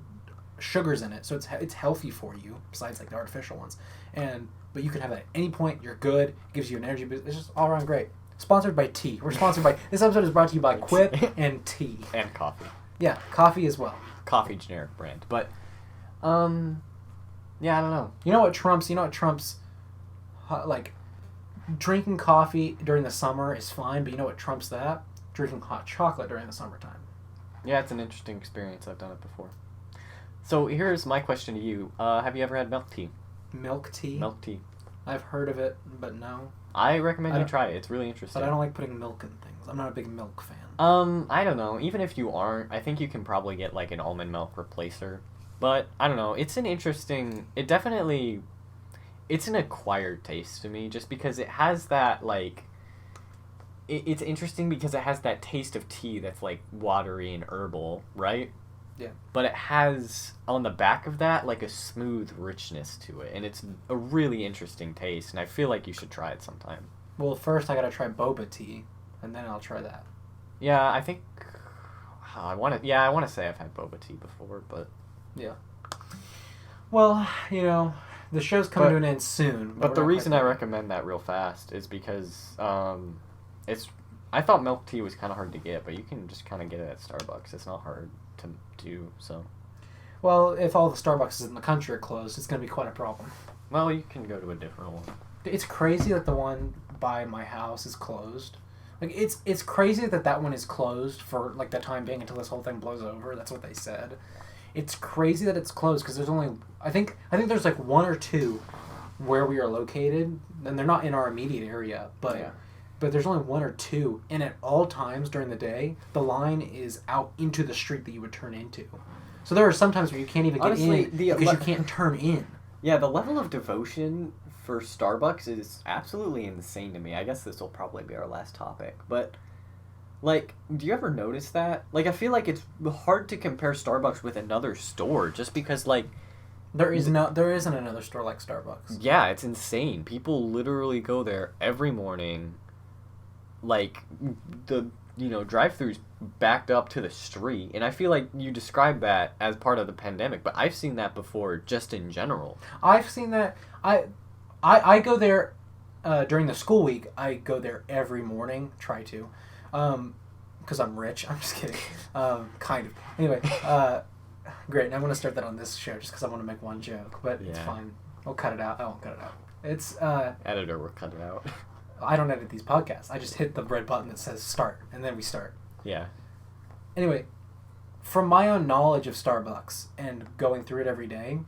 sugars in it, so it's healthy for you besides like the artificial ones. But you can have it at any point. You're good. It gives you an energy boost. It's just all around great. Sponsored by tea. We're sponsored by... This episode is brought to you by Quip and tea. And coffee. Yeah, coffee as well. Coffee generic brand. But, yeah, I don't know. You know what trumps, like, drinking coffee during the summer is fine, but you know what trumps that? Drinking hot chocolate during the summertime. Yeah, it's an interesting experience. I've done it before. So here's my question to you. Have you ever had milk tea? Milk tea? Milk tea. I've heard of it, but no. I recommend you try it. It's really interesting. But I don't like putting milk in things. I'm not a big milk fan. I don't know. Even if you aren't, I think you can probably get like an almond milk replacer. But I don't know. It's an interesting. It definitely. It's an acquired taste to me, just because it has that like. It's interesting because it has that taste of tea that's like watery and herbal, right? Yeah. But it has on the back of that like a smooth richness to it, and it's a really interesting taste. And I feel like you should try it sometime. Well, first I gotta try boba tea, and then I'll try that. Yeah, I think. I want to. Yeah, I want to say I've had boba tea before, but. Yeah. Well, the show's coming to an end soon. But the reason I recommend that real fast is because it's. I thought milk tea was kind of hard to get, but you can just kind of get it at Starbucks. It's not hard to do, so. Well, if all the Starbucks in the country are closed, it's going to be quite a problem. Well, you can go to a different one. It's crazy that the one by my house is closed. Like, it's crazy that one is closed for, like, the time being until this whole thing blows over. That's what they said. It's crazy that it's closed because there's only... I think there's, like, one or two where we are located, and they're not in our immediate area, but... Yeah. But there's only one or two, and at all times during the day, the line is out into the street that you would turn into. So there are some times where you can't even get in because you can't turn in. Yeah, the level of devotion for Starbucks is absolutely insane to me. I guess this will probably be our last topic. But, like, do you ever notice that? Like, I feel like it's hard to compare Starbucks with another store just because, like... There isn't another store like Starbucks. Yeah, it's insane. People literally go there every morning. Like, the, drive-throughs backed up to the street. And I feel like you described that as part of the pandemic, but I've seen that before just in general. I've seen that. I go there during the school week. I go there every morning, try to. Because I'm rich. I'm just kidding. Kind of. Anyway, great. And I'm going to start that on this show just because I want to make one joke. But It's fine. I'll cut it out. I won't cut it out. It's... Editor will cut it out. I don't edit these podcasts. I just hit the red button that says start, and then we start. Yeah. Anyway, from my own knowledge of Starbucks and going through it every day,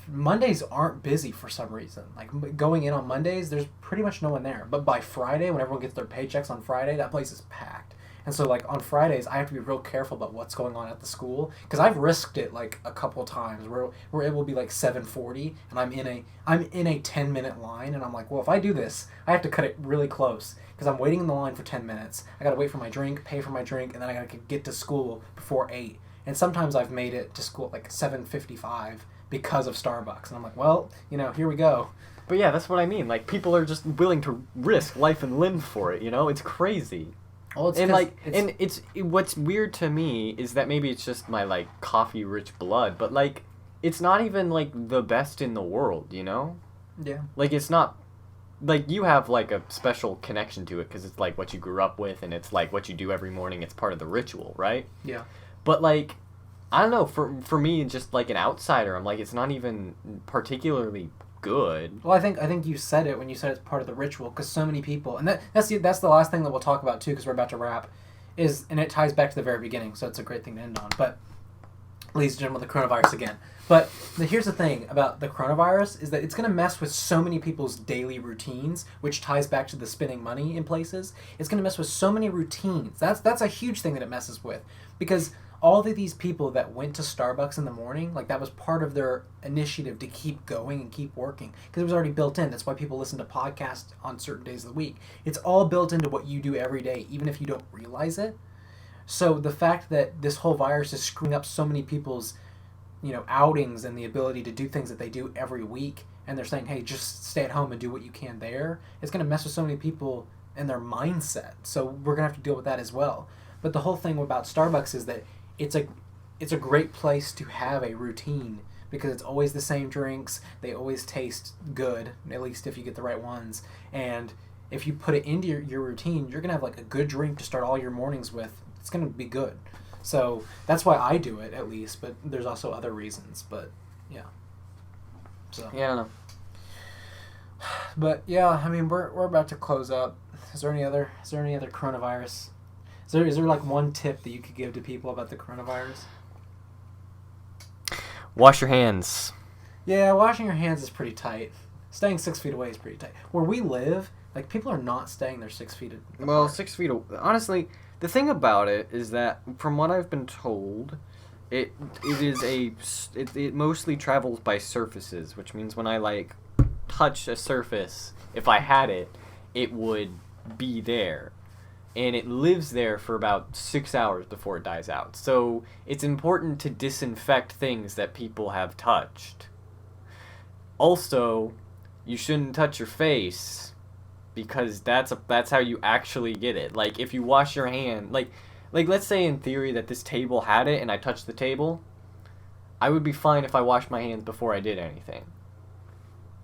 Mondays aren't busy for some reason. Like, going in on Mondays, there's pretty much no one there. But by Friday, when everyone gets their paychecks on Friday, that place is packed. And so, like, on Fridays, I have to be real careful about what's going on at the school. Because I've risked it, like, a couple times where it will be, like, 7:40, and I'm in a 10-minute line, and I'm like, well, if I do this, I have to cut it really close. Because I'm waiting in the line for 10 minutes. I got to wait for my drink, pay for my drink, and then I got to get to school before 8. And sometimes I've made it to school at, like, 7:55 because of Starbucks. And I'm like, well, here we go. But yeah, that's what I mean. Like, people are just willing to risk life and limb for it, It's crazy. Well, it's what's weird to me is that maybe it's just my, like, coffee-rich blood, but, like, it's not even, like, the best in the world, Yeah. Like, it's not... Like, you have, like, a special connection to it because it's, like, what you grew up with and it's, like, what you do every morning. It's part of the ritual, right? Yeah. But, like, I don't know. For me, just, like, an outsider, I'm like, it's not even particularly good. Well, I think you said it when you said it's part of the ritual because so many people, and that's the last thing that we'll talk about too because we're about to wrap, and it ties back to the very beginning, so it's a great thing to end on. But, ladies and gentlemen, the coronavirus again. But here's the thing about the coronavirus is that it's going to mess with so many people's daily routines, which ties back to the spending money in places. It's going to mess with so many routines. That's a huge thing that it messes with because all of these people that went to Starbucks in the morning, like that was part of their initiative to keep going and keep working because it was already built in. That's why people listen to podcasts on certain days of the week. It's all built into what you do every day, even if you don't realize it. So the fact that this whole virus is screwing up so many people's, outings and the ability to do things that they do every week, and they're saying, hey, just stay at home and do what you can there, it's going to mess with so many people and their mindset. So we're going to have to deal with that as well. But the whole thing about Starbucks is that it's a great place to have a routine because it's always the same drinks. They always taste good, at least if you get the right ones. And if you put it into your routine, you're going to have like a good drink to start all your mornings with. It's going to be good. So that's why I do it, at least. But there's also other reasons. But yeah. So yeah, I don't know. But yeah, I mean, we're about to close up. Is there any other coronavirus? Is there like one tip that you could give to people about the coronavirus? Wash your hands. Yeah, washing your hands is pretty tight. Staying 6 feet away is pretty tight. Where we live, like, people are not staying there 6 feet apart. Well, 6 feet... Honestly, the thing about it is that, from what I've been told, It mostly travels by surfaces, which means when I like touch a surface, if I had it, it would be there. And it lives there for about 6 hours before it dies out. So it's important to disinfect things that people have touched. Also, you shouldn't touch your face because that's how you actually get it. Like if you wash your hand, like let's say in theory that this table had it and I touched the table, I would be fine if I washed my hands before I did anything.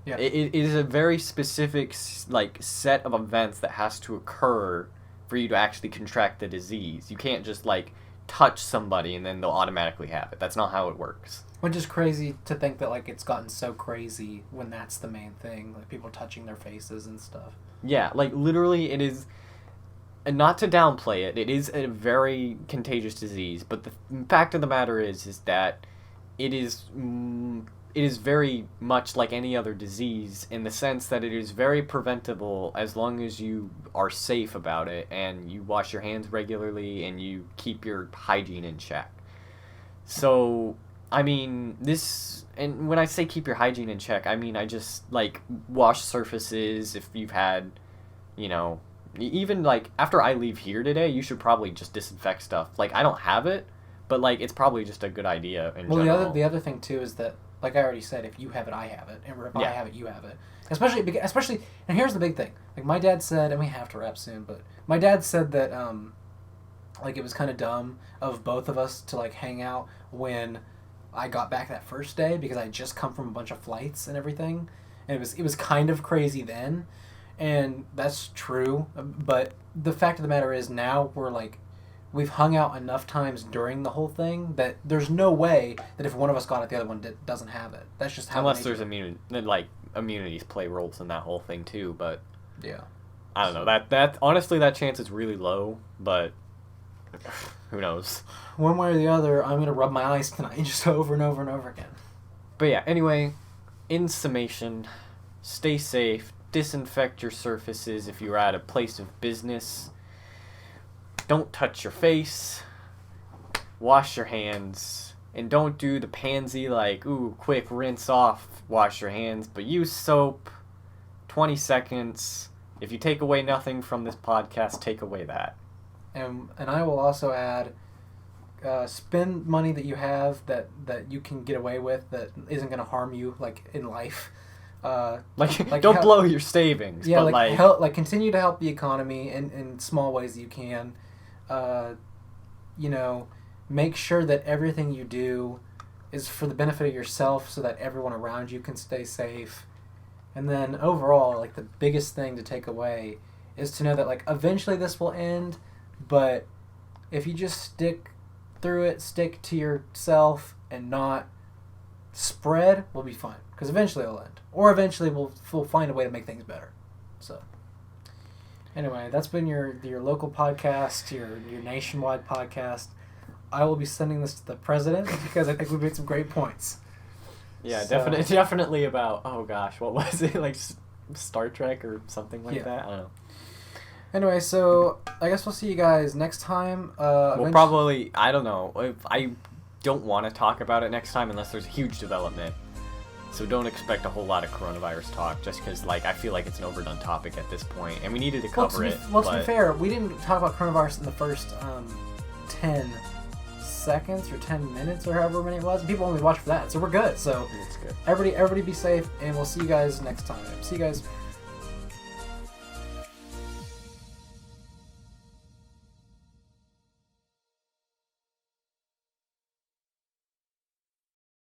Yeah. It is a very specific like set of events that has to occur for you to actually contract the disease. You can't just like touch somebody and then they'll automatically have it. That's not how it works. Which is crazy to think that like it's gotten so crazy when that's the main thing, like people touching their faces and stuff. Yeah, like literally it is, and not to downplay it, it is a very contagious disease, but the fact of the matter is that it is very much like any other disease in the sense that it is very preventable as long as you are safe about it and you wash your hands regularly and you keep your hygiene in check. So, I mean, and when I say keep your hygiene in check, I mean I just, like, wash surfaces if you've had, you know, even, like, after I leave here today, you should probably just disinfect stuff. Like, I don't have it, but, like, it's probably just a good idea in general. The other thing, too, is that, like I already said, if you have it, I have it. And if I Yeah. have it, you have it. Especially, and here's the big thing. Like, my dad said, and we have to wrap soon, but my dad said that, like, it was kind of dumb of both of us to, like, hang out when I got back that first day because I had just come from a bunch of flights and everything. And it was kind of crazy then. And that's true. But the fact of the matter is now we've hung out enough times during the whole thing that there's no way that if one of us got it, the other one doesn't have it. That's just how. Unless there's immunities play roles in that whole thing too, but yeah, I don't know. That honestly, that chance is really low, but who knows? One way or the other, I'm gonna rub my eyes tonight just over and over and over again. But yeah, anyway, in summation, stay safe, disinfect your surfaces if you're at a place of business. Don't touch your face, wash your hands, and don't do the pansy like, ooh, quick, rinse off, wash your hands, but use soap, 20 seconds. If you take away nothing from this podcast, take away that. And I will also add, spend money that you have that you can get away with that isn't going to harm you, like, in life. Don't blow your savings. Yeah, but continue to help the economy in small ways that you can. You know, make sure that everything you do is for the benefit of yourself so that everyone around you can stay safe. And then overall, like, the biggest thing to take away is to know that, like, eventually this will end, but if you just stick through it, stick to yourself and not spread, we'll be fine. Because eventually it'll end. Or eventually we'll find a way to make things better. So, anyway, that's been your local podcast, your nationwide podcast. I will be sending this to the president because I think we made some great points. Yeah, So, definitely about, oh gosh, what was it? Like Star Trek or something like that? I don't know. Anyway, so I guess we'll see you guys next time. We'll probably, I don't know. I don't want to talk about it next time unless there's a huge development. So don't expect a whole lot of coronavirus talk just because, like, I feel like it's an overdone topic at this point, and we needed to cover it. Let's be fair. We didn't talk about coronavirus in the first 10 seconds or 10 minutes or however many it was. People only watched for that, so we're good. So It's good. everybody be safe, and we'll see you guys next time. See you guys.